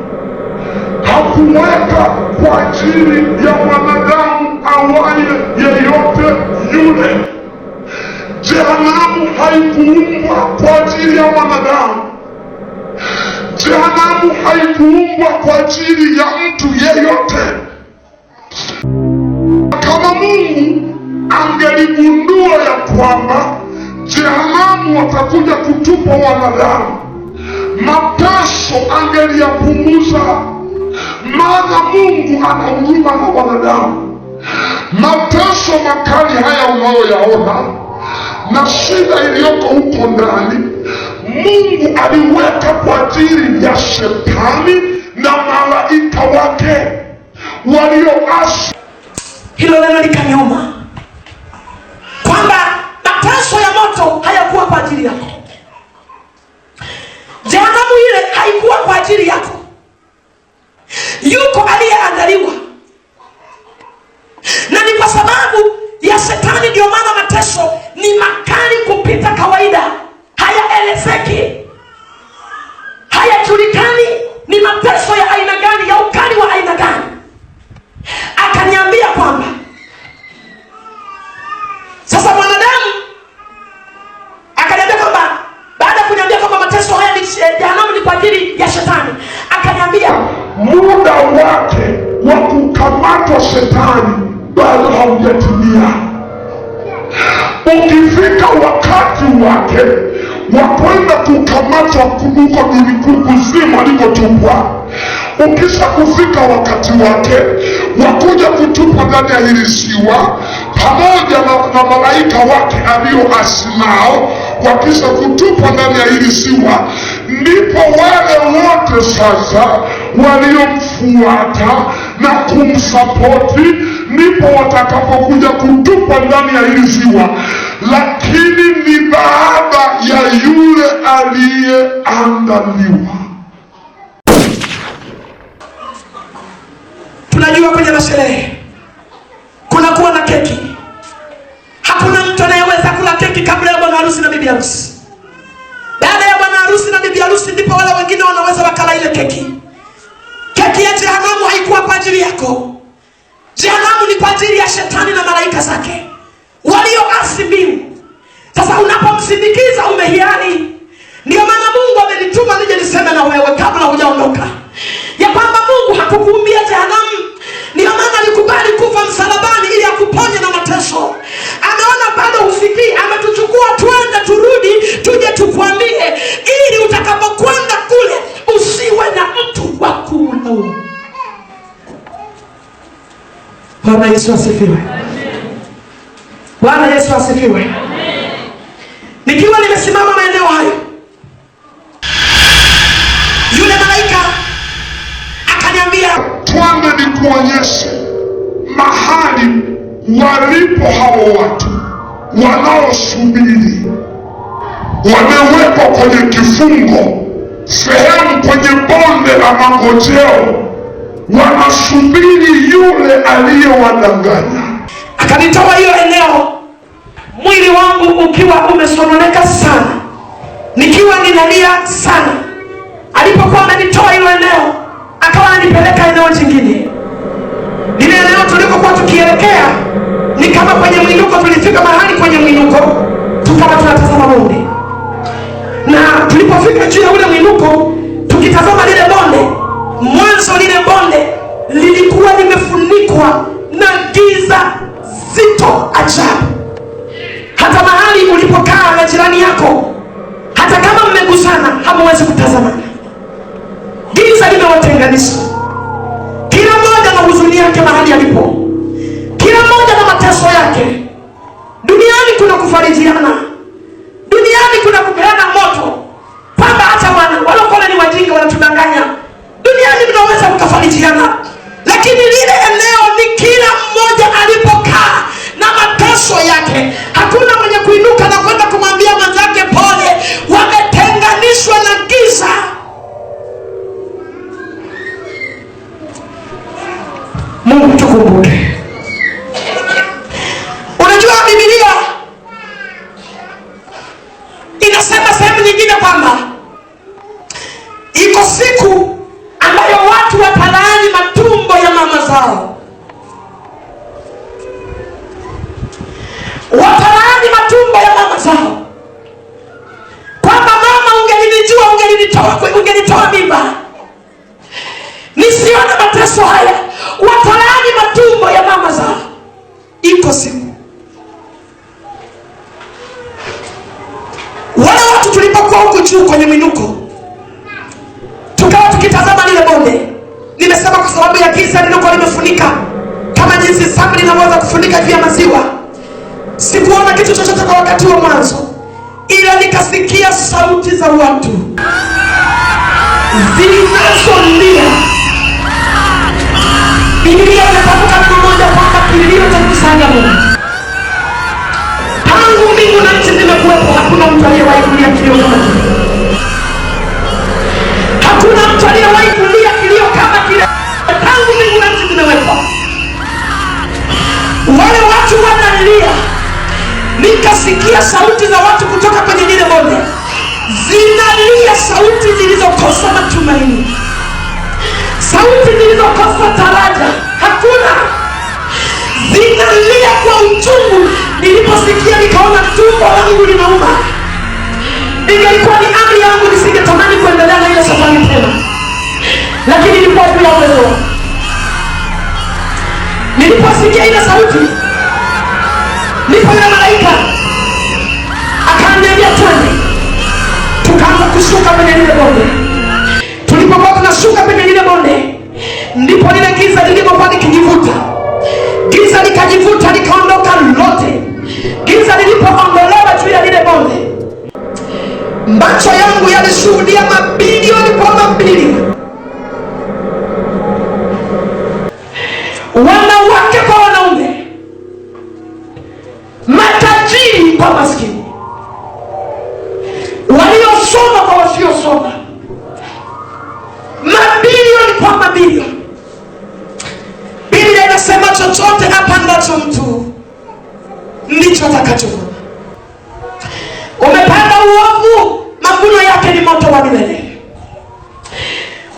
hakuweka kwa ajili ya mwanadamu awaye yeyote yule. Jehanamu haikuumbwa kwa ajili ya mwanadamu. Jehanamu haikuumbwa kwa ajili ya mtu yeyote. kama Mungu angeligundua ya kwamba jehanamu watakuja kutupa wanadamu, mateso angeliyapunguza, maana Mungu ana huruma na wanadamu. Mateso makali haya unayoyaona na shida iliyoko huko ndani, Mungu aliweka kwa ajili ya shetani na malaika wake walioasi. Hilo neno likaniuma kwamba mateso ya moto hayakuwa kwa ajili yako, jehanamu ile haikuwa kwa ajili yako. Yuko aliyeandaliwa, na ni kwa sababu ya shetani ndio maana mateso ni makali kupita kawaida, hayaelezeki, hayajulikani ni mateso ya aina gani, ya ukali wa aina gani. Akaniambia kwamba sasa mwanadamu, akaniambia kwamba baada ya kuniambia kwamba mateso haya ni jehanamu ni kwa ajili ya shetani, akaniambia muda wake wa kukamatwa shetani bado haujatimia. Ukifika wakati wake wa kwenda kukamatwa huko kuzimu alikotupwa, ukisha kufika wakati wake wa kuja kutupwa ndani ya hili ziwa pamoja na malaika wake alioasi nao, wakisha kutupwa ndani ya hili ziwa, ndipo wale wote sasa waliomfuata na kumsapoti ndipo watakapokuja kutupwa ndani ya hili ziwa. Lakini ni baada ya yule aliyeandaliwa. Tunajua kwenye masherehe kunakuwa na keki. Hakuna mtu anayeweza kula keki kabla ya bwana harusi na bibi harusi. Baada ya bwana harusi na bibi harusi ndipo wale wengine wanaweza wakala ile keki. Keki ya jehanamu haikuwa kwa ajili yako. Jehanamu ni kwa ajili ya shetani na malaika zake walioasi mbingu. Sasa unapomsindikiza umehiari. Ndio maana Mungu amenituma nije niseme na wewe kabla hujaondoka ya kwamba Mungu hakukuumbia jehanamu. Ndio maana alikubali kufa msalabani ili akuponye na mateso. Ameona bado husikii, ametuchukua twende turudi tuje tukwambie, ili utakapokwenda kule usiwe na mtu wa kulaumu. Bwana Yesu asifiwe. Bwana Yesu asifiwe. Nikiwa nimesimama maeneo hayo, yule malaika akaniambia, twende nikuonyeshe mahali walipo hao watu wanaosubiri. Wamewekwa kwenye kifungo, sehemu kwenye bonde la mangojeo, wanasubiri yule aliyewadanganya. Akanitoa hiyo eneo, mwili wangu ukiwa umesononeka sana, nikiwa ninalia sana. Alipokuwa amenitoa hilo eneo, akawa ananipeleka eneo jingine. Lile eneo tulikokuwa tukielekea ni kama kwenye mwinuko. Tulifika mahali kwenye mwinuko, tukawa tunatazama bonde, na tulipofika juu ya ule mwinuko tukitazama lile bonde, mwanzo lile bonde lilikuwa limefunikwa na giza zito ajabu. Hata mahali ulipokaa na jirani yako, hata kama mmegusana, hamuwezi kutazamana. Giza limewatenganisha, kila mmoja na huzuni yake mahali alipo, kila mmoja na mateso yake. Duniani kuna kufarijiana, duniani kuna kupeana moto, kwamba hata walokole ni wajinga, wanatudanganya. Duniani mnaweza mkafarijiana, lakini lile eneo ni kila mmoja alipokaa na mateso yake. Hakuna mwenye kuinuka na kwenda kumwambia mwenzake pole. Wametenganishwa na giza. Mungu tukumbuke. Unajua Biblia inasema sehemu nyingine kwamba iko siku ambayo watu watalaani matumbo ya mama zao. Watalaani matumbo ya mama zao, kwamba mama, ungelinijua ungenitoa mimba nisione mateso haya. Watalaani matumbo ya mama sababu ya giza lililokuwa limefunika, kama jinsi samli linaweza kufunika juu ya maziwa. Sikuona kitu chochote kwa wakati wa mwanzo, ila nikasikia sauti za watu zinazolia. Biblia inatamka neno moja kwamba kilio cha kusaga Mungu. Tangu mbingu na nchi zimekuwepo, hakuna mtu aliyewahi kulia kilio kama kile. Hakuna mtu aliyewahi kulia kilio kama kile. Tangu mbingu na nchi zimewekwa, wale watu wanalia. Nikasikia sauti za watu kutoka kwenye lile bonde, zinalia, sauti zilizokosa matumaini, sauti zilizokosa taraja. Hakuna, zinalia kwa uchungu. Niliposikia nikaona tumbo langu linauma. Ingelikuwa ni amri yangu nisingetamani kuendelea na ile safari tena, lakini ilikuwa juu ya uwezo. Niliposikia ile sauti, ndipo yule malaika akaniambia twende. Tukaanza kushuka kwenye lile bonde. Tulipokuwa tunashuka kwenye lile bonde, ndipo lile giza lilipokuwa likijivuta. Giza likajivuta likaondoka lote. Giza lilipoondolewa juu ya lile bonde, macho yangu yalishuhudia mabilioni kwa mabilioni, wanawake kwa wanaume, matajiri kwa maskini, waliosoma kwa wasiosoma, mabilioni kwa mabilioni. Biblia inasema chochote apandacho mtu ndicho atakachovuna. Umepanda uovu, mavuno yake ni moto wa milele.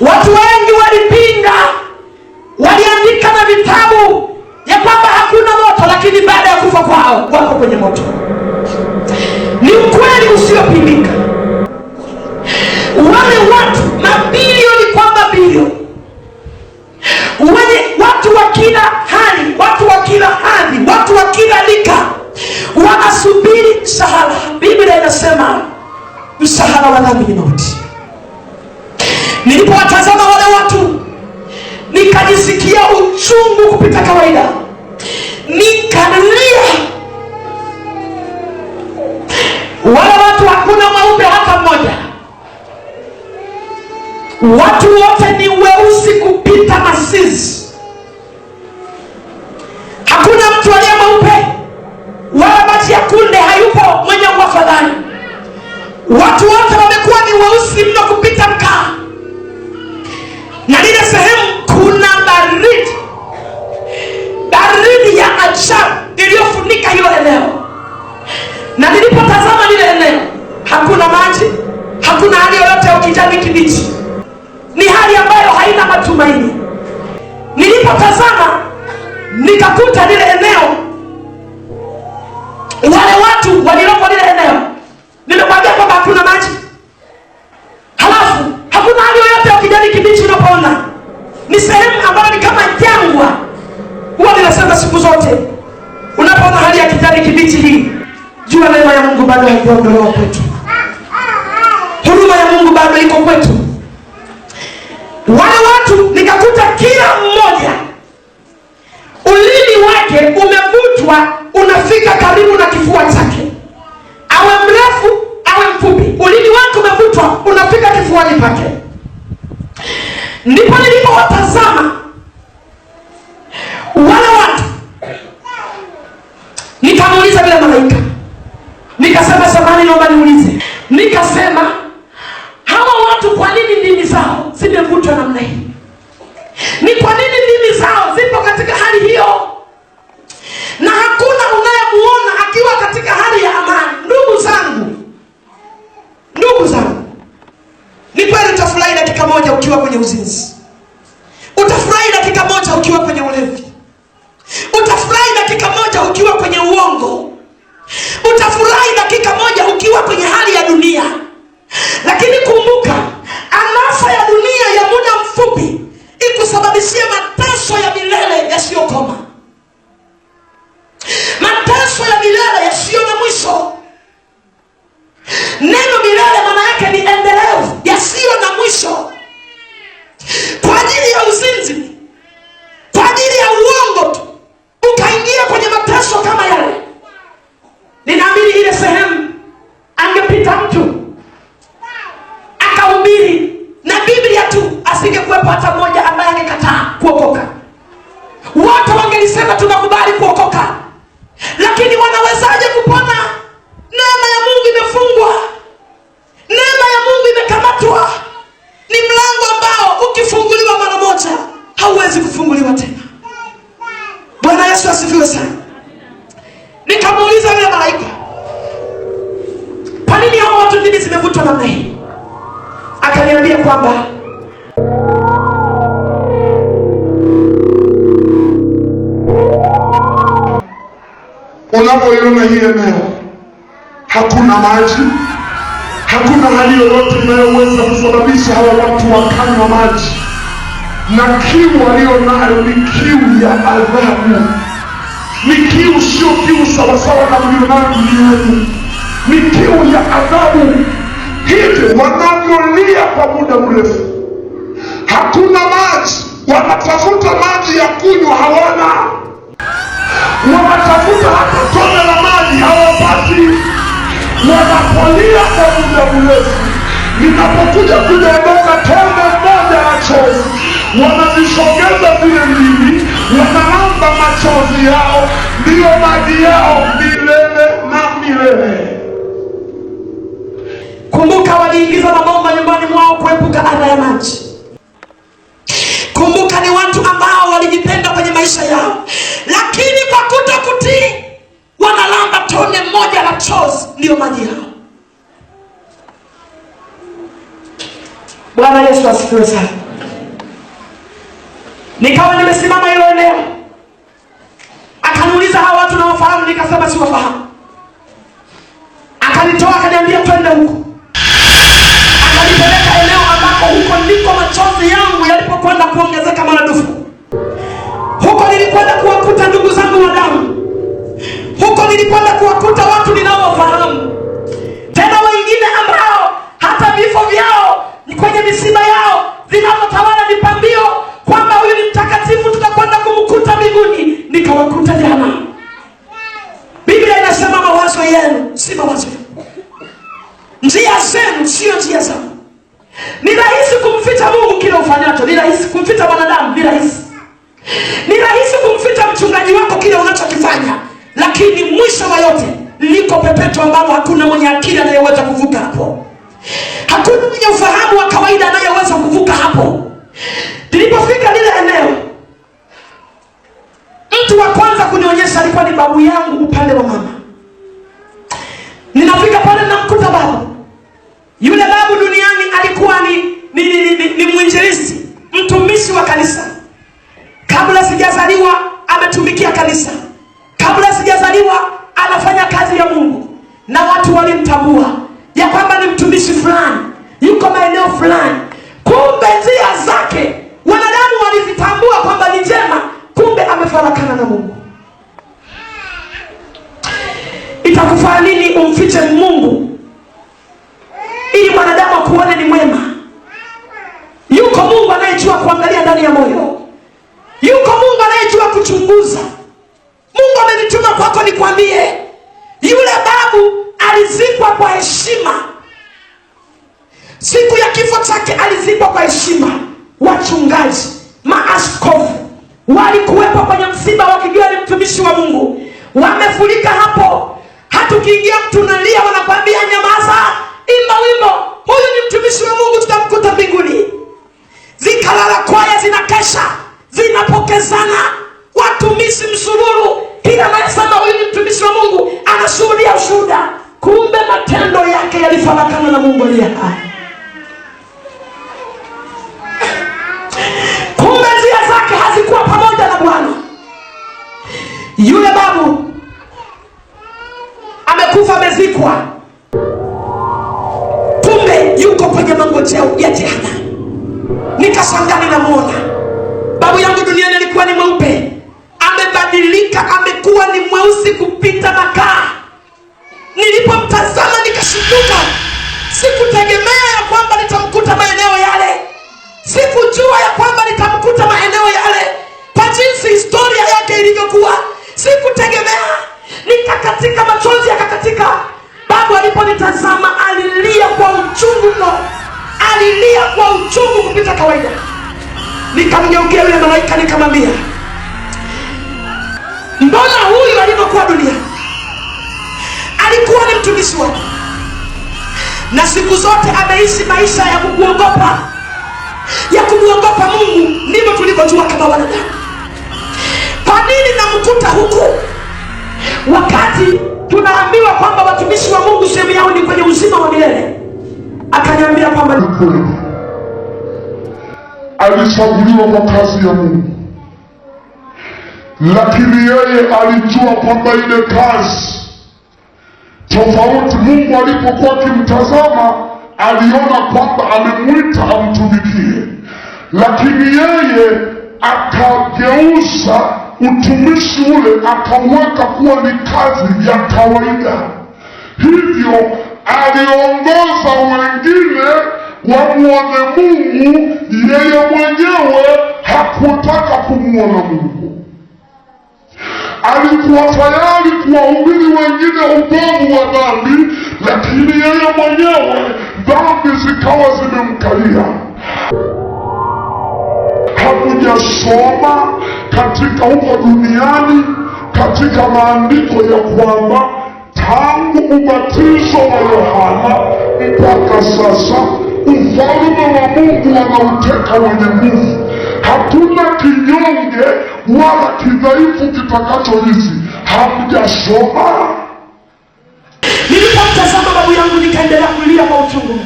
Watu wengi walipinga, waliandika na vitabu ya kwamba hakuna moto, lakini baada ya kufa kwao wako kwenye moto. Ni ukweli usiopimika. Wale watu mabilioni kwa mabilioni, wenye watu wa kila hali, watu wa kila hadhi, watu wa kila lika, wanasubiri mshahara. Biblia inasema mshahara wa dhambi ni mauti. Nilipowatazama wale watu, nikajisikia uchungu kupita kawaida, nikalia. Wale watu hakuna mweupe hata mmoja, watu wote ni weusi kupita masizi. Hakuna mtu aliye mweupe wala maji ya kunde hayupo mwenye uafadhali. Watu wote wamekuwa ni weusi mno kupita mkaa, na lile sehemu kuna baridi ya ajabu iliyofunika hilo eneo. Na nilipotazama lile eneo, hakuna maji, hakuna hali yoyote ya kijani kibichi. Ni hali ambayo haina matumaini. Nilipotazama nikakuta lile eneo, wale watu waliopo lile eneo, nimekwambia kwamba hakuna maji, halafu hakuna hali yoyote ya kijani kibichi. Unapoona ni sehemu ambayo ni kama jangwa. Huwa ninasema siku zote, unapoona hali ya kijani kibichi hii, jua neema ya Mungu bado haijaondolewa kwetu. Huruma ya Mungu bado iko kwetu. Wale watu nikakuta kila mmoja ulimi wake umevutwa unafika karibu na kifua chake, awe mrefu awe mfupi, ulimi wake umevutwa unafika kifuani pake. Ndipo nilipowatazama wale watu, nikamuuliza bila malaika, nikasema samahani, naomba niulize. Nikasema hawa watu kwa nini ndimi zao zimevutwa namna hii? Ni kwa nini ndimi zao zipo katika hali hiyo, na hakuna unayemuona akiwa katika hali ya amani? Ndugu zangu, ni kweli utafurahi dakika moja ukiwa kwenye uzinzi, utafurahi dakika moja ukiwa kwenye ulevi, utafurahi dakika moja ukiwa kwenye uongo, utafurahi dakika moja ukiwa kwenye hali ya dunia. Lakini kumbuka, anasa ya dunia ya muda mfupi ikusababishia mateso ya milele yasiyokoma, mateso ya milele yasiyo na mwisho. Neno milele maana yake ni endelevu, yasiyo na mwisho. Kwa ajili ya uzinzi hata mmoja ambaye angekataa kuokoka. Wote wangelisema tunakubali kuokoka. Lakini wanawezaje kupona? Neema ya Mungu imefungwa. Neema ya Mungu imekamatwa. Ni mlango ambao ukifunguliwa mara moja hauwezi kufunguliwa tena. Bwana Yesu asifiwe sana. Nikamuuliza yule malaika, kwa nini hao watu ndimi zimevutwa namna hii? Akaniambia kwamba unapoiona hii eneo hakuna maji, hakuna hali yoyote inayoweza kusababisha hawa watu wakanywa maji, na kiu walio nayo ni kiu ya adhabu. Ni kiu, sio kiu sawasawa na mlionayo duniani, ni kiu ya adhabu. Hivyo wanavyolia kwa muda mrefu, hakuna maji, wanatafuta maji ya kunywa, hawana. Wanatafuta hata tone la maji, hawapati. Wanapolia kwa muda mrefu, linapokuja kudondoka tone moja la chozi, wanazisogeza zile ndimi, wanalamba machozi yao, ndiyo maji yao milele na milele. Kumbuka, waliingiza mabomba nyumbani mwao kuepuka adha ya maji. Kumbuka, ni watu ambao walijipenda kwenye maisha yao, lakini kwa kutokutii wanalamba tone moja la chozi, ndiyo maji yao. Bwana Yesu asifiwe sana. Nikawa nimesimama hilo eneo, akaniuliza hawa watu nawafahamu? Nikasema siwafahamu. Akanitoa akaniambia twende huko. Akanipeleka eneo ambako huko ndiko machozi yangu yalipokwenda kuongezeka maradufu. Huko nilikwenda kuwakuta ndugu zangu wa damu. Huko nilikwenda kuwakuta watu ninaowafahamu, tena wengine ambao hata vifo vyao kwenye misiba yao vinavyotawala ni pambio kwamba huyu ni mtakatifu, tutakwenda kumkuta mbinguni. Nikawakuta jana. Biblia inasema mawazo yenu si mawazo yangu, njia zenu sio njia zangu. Ni rahisi kumficha Mungu kile ufanyacho, ni rahisi kumficha wanadamu, ni rahisi. Ni rahisi kumficha mchungaji wako kile unachokifanya, lakini mwisho wa yote liko pepeto ambalo hakuna mwenye akili anayeweza kuvuka hapo. Hakuna mwenye ufahamu wa kawaida anayeweza kuvuka hapo. Nilipofika lile eneo, mtu wa kwanza kunionyesha alikuwa ni babu yangu upande wa mama. Ninafika pale namkuta babu. Yule babu duniani alikuwa ni mwinjilisti, mtumishi wa kanisa. Kabla sijazaliwa ametumikia kanisa. Kabla sijazaliwa anafanya kazi ya Mungu, na watu walimtambua ya kwamba ni mtumishi fulani, yuko maeneo fulani. Kumbe njia zake wanadamu walizitambua kwamba ni njema, kumbe amefarakana na Mungu. Itakufaa nini umfiche Mungu ili mwanadamu akuone ni mwema? Yuko Mungu anayejua kuangalia ndani ya moyo. Yuko Mungu anayejua kuchunguza. Mungu amenituma kwako nikwambie, yule babu alizikwa kwa heshima. Siku ya kifo chake alizikwa kwa heshima. Wachungaji, maaskofu walikuwepo kwenye msiba wakijua ni mtumishi wa Mungu. Wamefurika hapo. Hata ukiingia mtu nalia wanakwambia nyamaza, imba wimbo, huyu ni mtumishi wa Mungu, tutamkuta mbinguni. Zikalala kwaya zinakesha, zinapokezana, watumishi msururu, kila anayesema huyu ni mtumishi wa Mungu anashuhudia ushuhuda. Kumbe matendo yake yalifarakana na Mungu aliye hai. Kumbe njia zake hazikuwa pamoja na Bwana. Yule babu amekufa, amezikwa, kumbe yuko kwenye mangojeo ya jehanamu. Nikashangaa, ninamuona babu yangu duniani alikuwa ni mweupe, amebadilika, amekuwa ni mweusi kupita makaa. Nilipomtazama nikashtuka. Sikutegemea ya kwamba nitamkuta maeneo yale. Sikujua ya kwamba nitamkuta maeneo yale kwa jinsi historia yake ilivyokuwa. Sikutegemea. Nikakatika, machozi yakakatika. Babu aliponitazama alilia kwa uchungu mno. Alilia kwa uchungu kupita kawaida. Nikamgeukia yule malaika nikamwambia, mbona huyu alivyokuwa duniani alikuwa ni mtumishi wako, na siku zote ameishi maisha ya kukuogopa, ya kumuogopa Mungu. Ndivyo tulivyojua kama wanadamu. Kwa nini namkuta huku wakati tunaambiwa kwamba watumishi wa Mungu sehemu yao ni kwenye uzima wa milele? Akaniambia kwamba alichaguliwa kwa kazi ya Mungu, lakini yeye alijua kwamba ile kazi tofauti. Mungu alipokuwa akimtazama aliona kwamba amemwita amtumikie, lakini yeye akageuza utumishi ule akaweka kuwa ni kazi ya kawaida. Hivyo aliongoza wengine wamuone Mungu, yeye mwenyewe hakutaka kumuona Mungu. Alikuwa tayari kuwahubiri wengine ubovu wa dhambi, lakini yeye mwenyewe dhambi zikawa zimemkalia. Hakujasoma katika huko duniani katika maandiko ya kwamba tangu ubatizo wa Yohana mpaka sasa ufalme wa Mungu wanauteka wenye nguvu. Hakuna kinyonge wala kidhaifu kitakachoishi. Hamjasoma. Nilipomtazama babu yangu nikaendelea kulia kwa uchungu.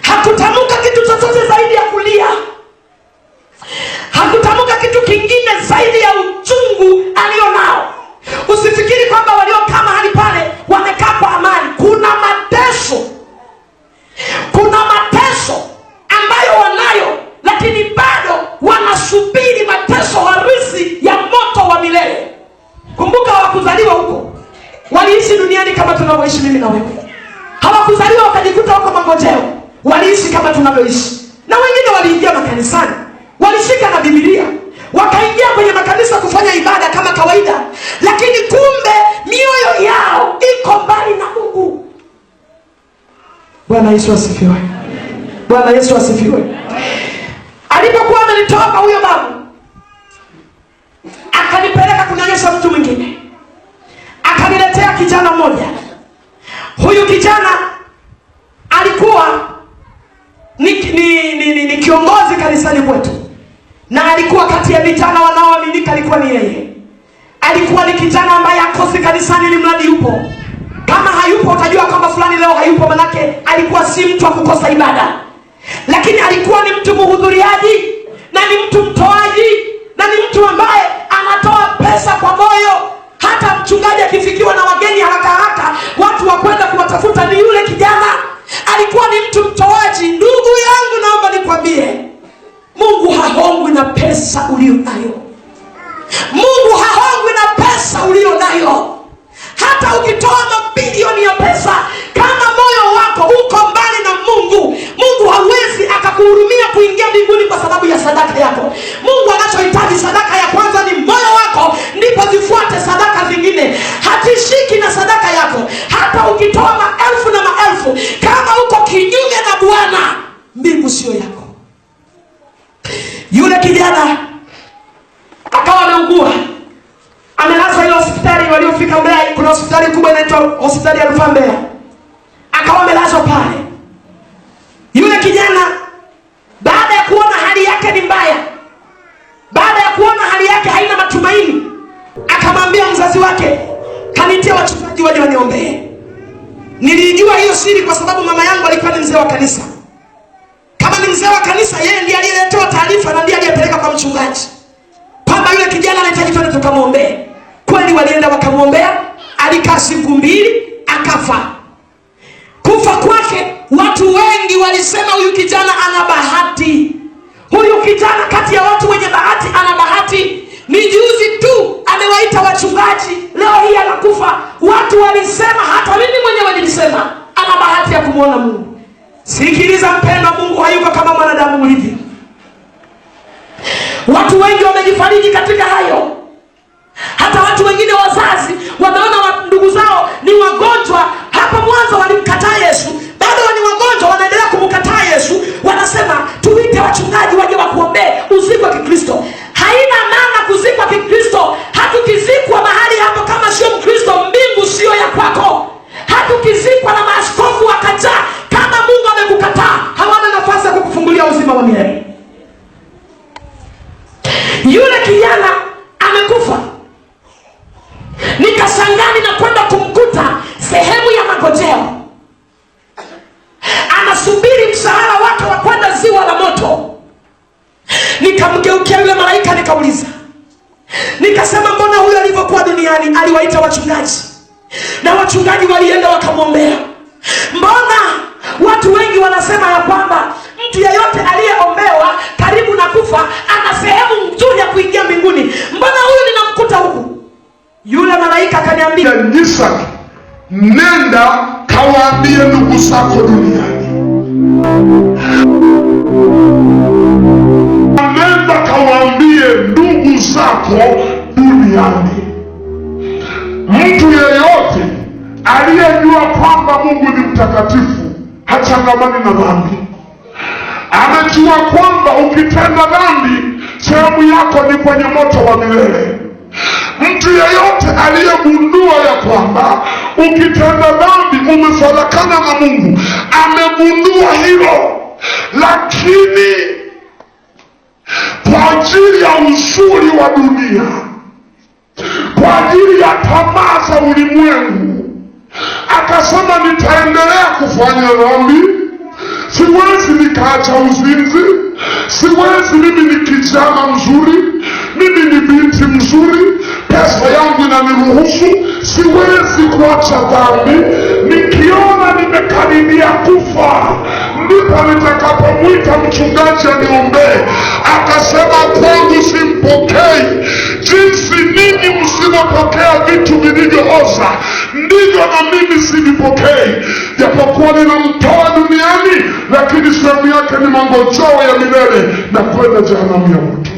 Hakutamka kitu chochote zaidi ya kulia. Hakutamka kitu kingine zaidi ya uchungu alionao. Usifikiri kwamba waliokaa mahali pale wamekaa kwa amani. Kuna mateso ambayo wanayo, lakini bado wanasubiri mateso halisi ya moto wa milele. Kumbuka, hawakuzaliwa huko, waliishi duniani kama tunavyoishi mimi na wewe. Hawakuzaliwa wakajikuta huko mangojeo, waliishi kama tunavyoishi. Na wengine waliingia makanisani, walishika na Biblia, wakaingia kwenye makanisa kufanya ibada kama kawaida, lakini kumbe mioyo yao iko mbali na Mungu. Bwana Yesu asifiwe. Bwana Yesu asifiwe. Alipokuwa amenitoka huyo babu, akanipeleka kunyonyesha mtu mwingine, akaniletea kijana mmoja. Huyu kijana alikuwa ni kiongozi kanisani kwetu, na alikuwa kati ya vijana wanaoaminika. Alikuwa ni yeye. Alikuwa ni kijana ambaye akosi kanisani ni mradi yupo. Kama hayupo utajua kwamba fulani leo hayupo, manake alikuwa si mtu wa kukosa ibada. Lakini alikuwa ni mtu muhudhuriaji, na ni mtu mtoaji, na ni mtu ambaye anatoa pesa kwa moyo. Hata mchungaji akifikiwa na wageni haraka watu wakwenda kuwatafuta ni yule kijana. Alikuwa ni mtu mtoaji. Ndugu yangu, naomba nikwambie, Mungu hahongwi na pesa ulio nayo. Mungu hahongwi na pesa ulio nayo. Hata ukitoa mabilioni ya pesa, kama moyo wako uko mbali na Mungu, Mungu hawezi akakuhurumia kuingia mbinguni kwa sababu ya sadaka yako. Mungu anachohitaji, sadaka ya kwanza ni moyo wako, ndipo zifuate sadaka zingine. Hatishiki na sadaka yako. Hata ukitoa maelfu na maelfu, kama uko kinyume na Bwana, mbingu sio yako. Yule kijana akawa ameugua, amelazwa ile hospitali waliofika Mbeya. Kuna hospitali kubwa inaitwa hospitali ya Rufaa Mbeya. Akawa amelazwa pale. Yule kijana baada ya kuona hali yake ni mbaya, baada ya kuona hali yake haina matumaini, akamwambia mzazi wake, kanitia wachungaji waje waniombee. Nilijua hiyo siri kwa sababu mama yangu alikuwa ni mzee wa kanisa. Kama ni mzee wa kanisa, yeye ndiye aliyetoa taarifa na ndiye aliyepeleka kwa mchungaji kwamba yule kijana anahitaji twende tukamwombee. Kweli walienda wakamwombea, alikaa siku 2 akafa. Kufa kwake watu wengi walisema huyu kijana ana bahati. Huyu kijana kati ya watu wenye bahati, ana bahati. Ni juzi tu amewaita wachungaji, leo hii anakufa. Watu walisema, hata mimi mwenyewe nilisema, ana bahati ya kumuona Mungu. Sikiliza mpendwa, Mungu hayuko kama mwanadamu ulivyo. Watu wengi wamejifariji katika hayo. Hata watu wengine wazazi wanaona ndugu zao ni wagonjwa. Hapo mwanzo walimkataa Yesu, bado ni wagonjwa, wanaendelea kumkataa Yesu. Wanasema tuite wachungaji waje waku Yule kijana amekufa. Nikashangaa na kwenda kumkuta sehemu ya magojeo, anasubiri mshahara wake wa kwenda ziwa la moto. Nikamgeukia yule malaika nikauliza, nikasema mbona huyo alivyokuwa duniani aliwaita wachungaji na wachungaji walienda wakamwombea? Mbona watu wengi wanasema ya kwamba mtu yeyote aliyeombewa karibu na kufa ana sehemu nzuri ya kuingia mbinguni? Mbona huyu ninamkuta huku? Yule malaika akaniambia, Isaka, nenda kawaambie ndugu zako duniani. Nenda kawaambie ndugu zako duniani. Mtu yeyote aliyejua kwamba Mungu ni mtakatifu hachangamani na dhambi. Amejua kwamba ukitenda dhambi sehemu yako ni kwenye moto wa milele. Mtu yeyote aliyegundua ya kwamba ukitenda dhambi umefarakana na Mungu amegundua hilo, lakini kwa ajili ya uzuri wa dunia, kwa ajili ya tamaa za ulimwengu, akasema nitaendelea kufanya dhambi. Siwezi nikaacha uzinzi, siwezi. Mimi ni kijana mzuri, mimi ni binti mzuri, pesa yangu inaniruhusu, siwezi kuacha dhambi. Nikiona nimekaribia kufa, ndipo nitakapomwita mchungaji aniombee. Akasema kwangu simpokei. Jinsi ninyi msipopokea vitu vilivyooza, ndivyo na mimi sivipokei. Japokuwa ninamtoa duniani, lakini sehemu yake ni mangojeo ya milele na kwenda jehanamu ya moto.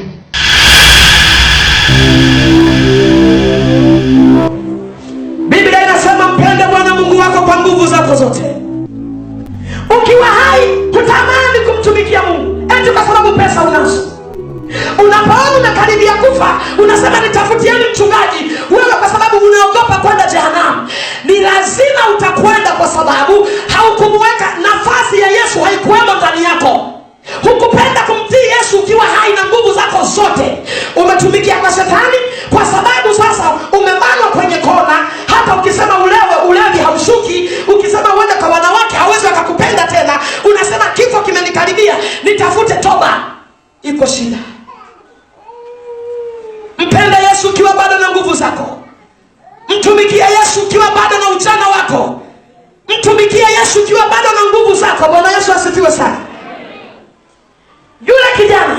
Biblia inasema mpende Bwana Mungu wako kwa nguvu zako zote. Ukiwa hai hutamani kumtumikia Mungu eti kwa sababu pesa unazo. Unapoona unakaribia kufa unasema nitafutieni mchungaji, wewe kwa sababu unaogopa kwenda jehanamu. Ni lazima utakwenda kwa sababu haukumweka nafasi ya Yesu, haikuwemo ndani yako. Hukupenda kumtii Yesu ukiwa hai na nguvu zako zote. Umetumikia kwa shetani kwa sababu sasa umebanwa kwenye kona. Hata ukisema ulevi haushuki, ukisema uende kwa wanawake hawezi wakakupenda tena. Unasema kifo kimenikaribia, nitafute toba. Iko shida. Mpende Yesu ukiwa bado na nguvu zako. Mtumikia Yesu ukiwa bado na ujana wako. Mtumikia Yesu ukiwa bado na nguvu zako. Bwana Yesu asifiwe sana. Yule kijana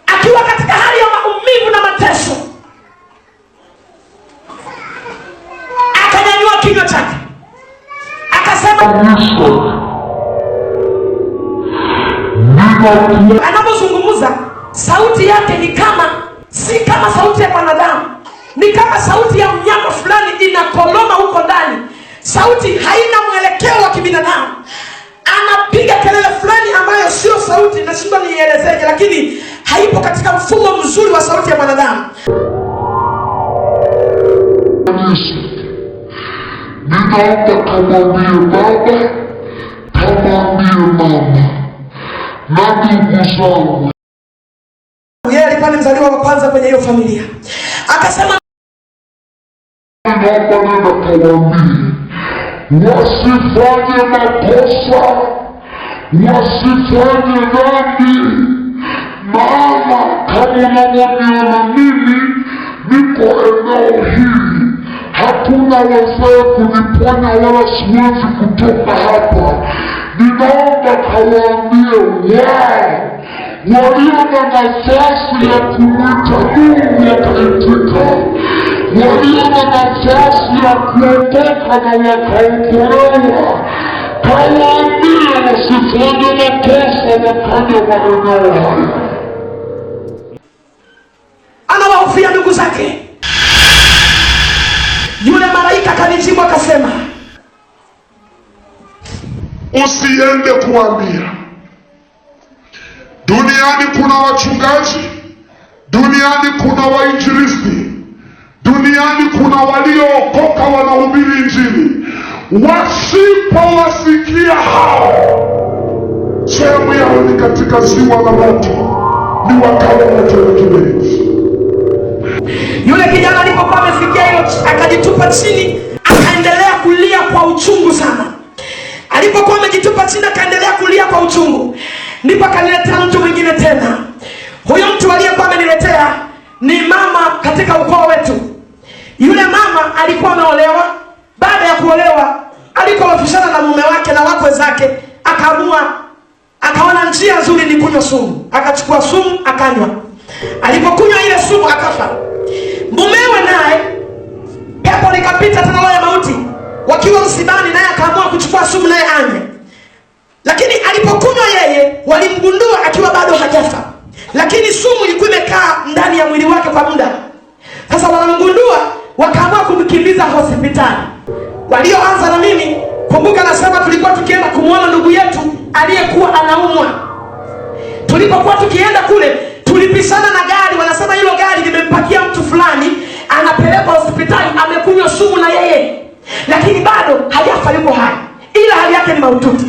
akiwa katika hali ya maumivu na mateso, akanyanyua kinywa chake akasema, anapozungumza sauti yake ni kama, si kama sauti ya mwanadamu, ni kama sauti ya mnyama fulani inakoloma huko ndani. Sauti haina mwelekeo wa kibinadamu. Anapiga kelele fulani ambayo sio sauti, na shida niielezeje, lakini haipo katika mfumo mzuri wa sauti ya mwanadamu. Ninaomba kamwambie baba, kamwambie mama na ndugu zangu. Yeye alikuwa ni mzaliwa wa kwanza kwenye hiyo familia. Akasema naomba nenda kawaambie wasifanye makosa, wasifanye dhambi. Maana kama unavyoniona mimi niko eneo hili, hakuna wazee kuniponya wala siwezi kutoka hapa. Ninaomba kawaambie wao walio na nafasi ya kumwita Mungu wakaitika, walio na nafasi ya kuokoka na wakaokolewa, kawaambie wasifanye makosa wakaja maeneo haya. Anawahofia ndugu zake. Yule malaika kanijibu akasema, usiende kuambia. Duniani kuna wachungaji, duniani kuna wainjilisti, duniani kuna waliookoka wanahubiri Injili. Wasipowasikia hao, sehemu yao ni katika ziwa la moto. ni wakala moto wa kiberiti. Yule kijana alipokuwa amefikia hilo, akajitupa chini, akaendelea kulia kwa uchungu sana. Alipokuwa amejitupa chini akaendelea kulia kwa uchungu, ndipo akaniletea mtu mwingine tena. Huyo mtu aliyekuwa ameniletea ni mama katika ukoo wetu. Yule mama alikuwa ameolewa. Baada ya kuolewa, alikorofishana na mume wake na wakwe zake, akaona njia nzuri ni kunywa sumu. Akachukua sumu akanywa. Alipokunywa ile sumu akafa. Mumewe naye pepo likapita tena roho ya mauti. Wakiwa msibani, naye akaamua kuchukua sumu naye anywe. Lakini alipokunywa yeye, walimgundua akiwa bado hajafa, lakini sumu ilikuwa imekaa ndani ya mwili wake kwa muda. Sasa wanamgundua, wakaamua kumkimbiza hospitali. Walioanza na mimi, kumbuka nasema tulikuwa tukienda kumuona ndugu yetu aliyekuwa anaumwa. Tulipokuwa tukienda kule, tulipishana na gari. Wanasema hilo gari limempakia mtu fulani, anapelekwa hospitali, amekunywa sumu na yeye, lakini bado hajafa, yuko hai, ila hali yake ni mahututi.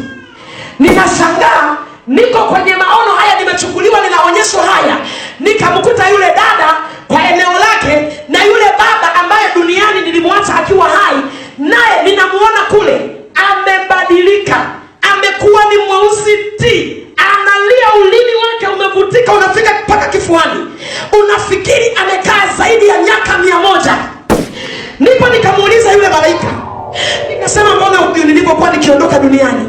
Ninashangaa, niko kwenye maono haya, nimechukuliwa, ninaonyeshwa haya, nikamkuta yule dada kwa eneo lake, na yule baba ambaye duniani nilimwacha akiwa hai, naye ninamuona kule amebadilika, amekuwa ni mweusi ti, analia, ulimi wake umevutika, unafika mpaka kifuani, unafikiri amekaa zaidi ya miaka 100. Ndipo nikamuuliza yule malaika, nikasema, mbona huyu nilipokuwa nikiondoka duniani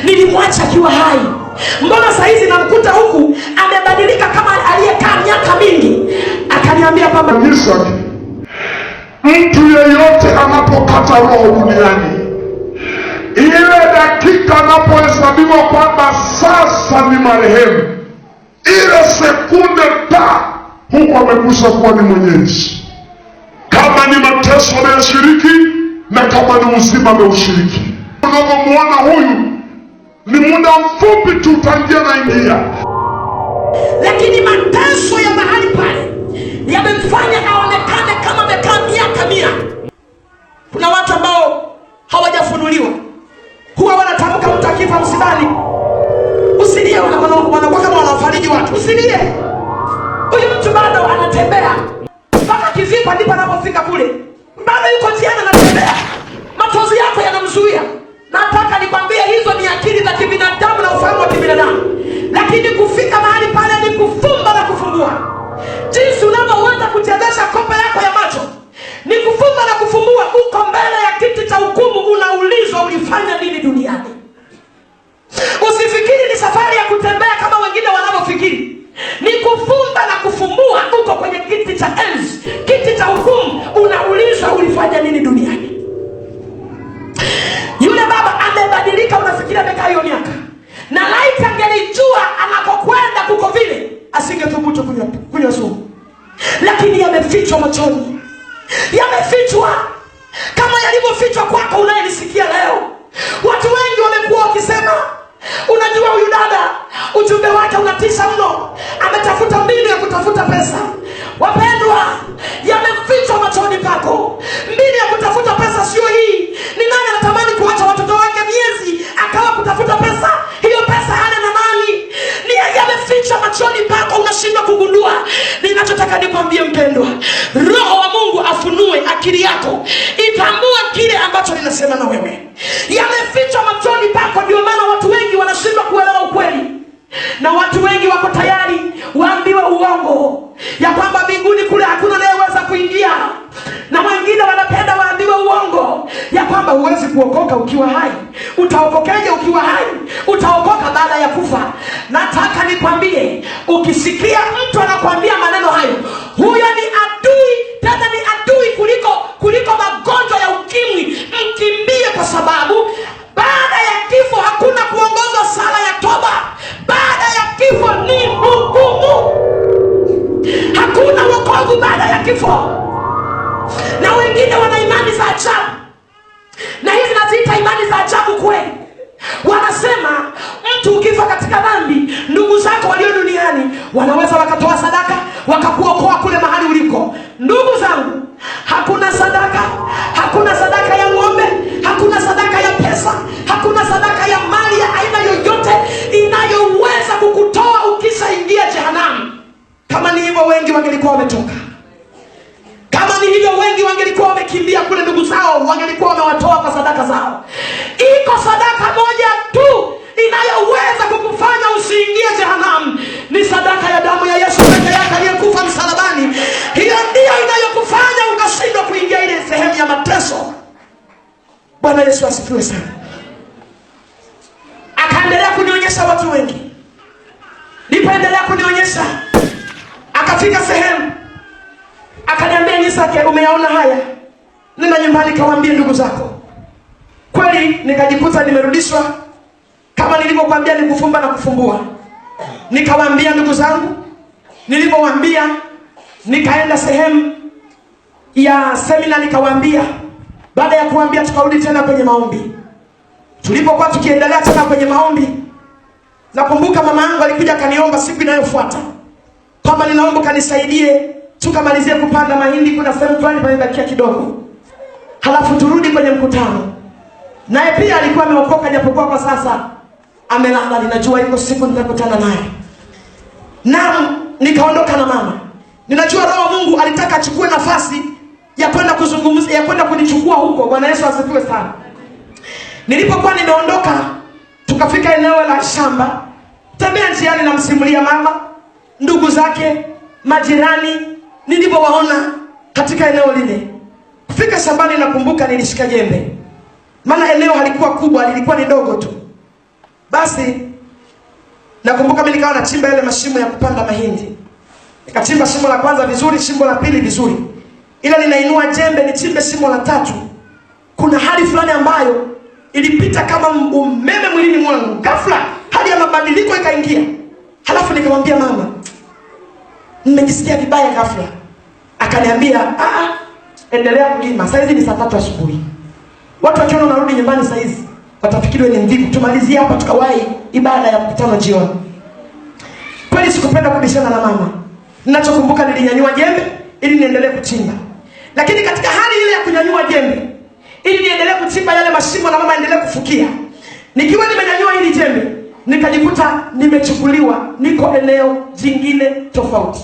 nilimwacha akiwa hai, mbona saizi namkuta huku amebadilika kama aliyekaa miaka mingi? Akaniambia kwamba mtu yeyote anapokata roho duniani, ile dakika anapohesabiwa kwamba sasa ni marehemu, ile sekunde huku amekwisha kuwa ni mwenyezi. Kama ni mateso ameyashiriki, na kama ni uzima ameushiriki. Unavyomuona huyu ni muda mfupi tu tangia naingia, lakini mateso ya mahali pale yamemfanya aonekane kama amekaa miaka 100. Kuna watu ambao hawajafunuliwa, huwa wanatamka mtu akifa msibani, usilie, wanakuwa kama wanafariji watu, usilie, huyu mtu bado anatembea mpaka kizipa, ndipo anapofika kule, bado yuko njiani anatembea, machozi yako yanamzuia. Nataka nikwambie, hizo ni akili za kibinadamu na ufahamu wa kibinadamu, lakini kufika mahali pale ni kufumba na kufumbua. Jinsi unavyoweza kuchezesha kope yako ya macho ni kufumba na kufumbua. Uko mbele ya kiti cha hukumu, unaulizwa ulifanya nini duniani. Usifikiri ni safari ya kutembea kama wengine wanavyofikiri, ni kufumba na kufumbua. Uko kwenye kiti cha enzi, kiti cha hukumu, unaulizwa ulifanya nini duniani. Yule baba amebadilika, unafikiri amekaa hiyo miaka, na laiti angelijua anakokwenda kuko vile, asingethubutu kunywa sumu. Lakini yamefichwa machoni, yamefichwa kama yalivyofichwa kwako unayenisikia leo. Watu wengi wamekuwa wakisema, unajua huyu dada ujumbe wake unatisha mno, ametafuta mbinu ya kutafuta pesa. Wapendwa, yamefichwa machoni pako. Mbinu ya kutafuta pesa sio hii. Ni nani anatamani kuacha watoto wake miezi akawa kutafuta pesa? Hiyo pesa hana na nani? Ni yamefichwa machoni pako, unashindwa kugundua. Ninachotaka nikwambie mpendwa, Roho wa Mungu afunue akili yako, itambue kile ambacho ninasema na wewe. Yamefichwa machoni pako, ndio maana watu wengi wanashindwa kuelewa ukweli, na watu wengi wako tayari waambiwe uongo ya kwamba mbinguni kule hakuna anayeweza kuingia, na wengine wanapenda waambiwe uongo ya kwamba huwezi kuokoka ukiwa hai. Utaokokeje ukiwa hai? Utaokoka baada ya kufa. Nataka nikwambie, ukisikia mtu anakuambia maneno hayo, huyo ni adui, tena ni adui kuliko magonjwa ya ukimwi. Mkimbie, kwa sababu baada ya kifo hakuna kuongozwa sala ya toba. Baada ya kifo ni hukumu. Hakuna wokovu baada ya kifo. Na wengine wana imani za ajabu, na hizi naziita imani za ajabu kweli. Wanasema mtu ukifa katika dhambi, ndugu zako walio duniani wanaweza wakatoa sadaka wakakuokoa kule mahali uliko. Ndugu zangu, hakuna sadaka, hakuna sadaka ya ng'ombe, hakuna sadaka ya pesa, hakuna sadaka ya mali ya aina yoyote inayoweza kukutoa ukishaingia jehanamu. wangelikuwa wametoka. Kama ni hivyo, wengi wangelikuwa wamekimbia kule, ndugu zao wangelikuwa wamewatoa kwa sadaka zao. Iko sadaka moja tu inayoweza kukufanya usiingie jehanamu, ni sadaka ya damu ya Yesu peke yake aliyekufa msalabani. Hiyo ndiyo inayokufanya ukashindwa kuingia ile sehemu ya mateso. Bwana Yesu asifiwe sana. Akaendelea kunionyesha watu wengi, nipendelea kunionyesha. Akafika sehemu akaniambia, Nyisake, umeyaona haya? Nenda nyumbani kawaambie ndugu zako. Kweli nikajikuta nimerudishwa kama nilivyokuambia, ni kufumba na kufumbua. Nikawaambia ndugu zangu, nilivyowaambia nikaenda sehemu ya semina nikawaambia. Baada ya kuambia, tukarudi tena kwenye maombi. Tulipokuwa tukiendelea tena kwenye maombi, nakumbuka mama yangu alikuja akaniomba siku inayofuata kwamba ninaomba kanisaidie tukamalizie kupanda mahindi, kuna sehemu fulani pamebakia kidogo, halafu turudi kwenye mkutano. Naye pia alikuwa ameokoka, japokuwa kwa sasa amelala. Ninajua iko siku nitakutana naye. Na nikaondoka na mama. Ninajua Roho Mungu alitaka achukue nafasi ya kwenda kuzungumza, ya kwenda kunichukua huko. Bwana Yesu asifiwe sana. Nilipokuwa nimeondoka, tukafika eneo la shamba. Tembea njiani namsimulia mama, ndugu zake, majirani nilipowaona katika eneo lile. Kufika shambani, nakumbuka nilishika jembe, maana eneo halikuwa kubwa, lilikuwa ni dogo tu. Basi nakumbuka mimi nikawa nachimba yale mashimo ya kupanda mahindi. Nikachimba shimo la kwanza vizuri, shimo la pili vizuri. Ila ninainua jembe nichimbe shimo la tatu, kuna hali fulani ambayo ilipita kama umeme mwilini mwangu. Ghafla hali ya mabadiliko ikaingia. Halafu nikamwambia mama, nimejisikia vibaya ghafla. Akaniambia, endelea kulima. Sasa hizi ni saa 3 asubuhi. Watu wakiona unarudi nyumbani saa hizi watafikiri wewe ni mvivu. Tumalizie hapa tukawahi ibada ya mkutano jioni. Kweli sikupenda kubishana na mama. Ninachokumbuka nilinyanyua jembe ili niendelee kuchimba. Lakini katika hali ile ya kunyanyua jembe ili niendelee kuchimba yale mashimo na mama endelee kufukia, nikiwa nimenyanyua hili jembe nikajikuta nimechukuliwa, niko eneo jingine tofauti.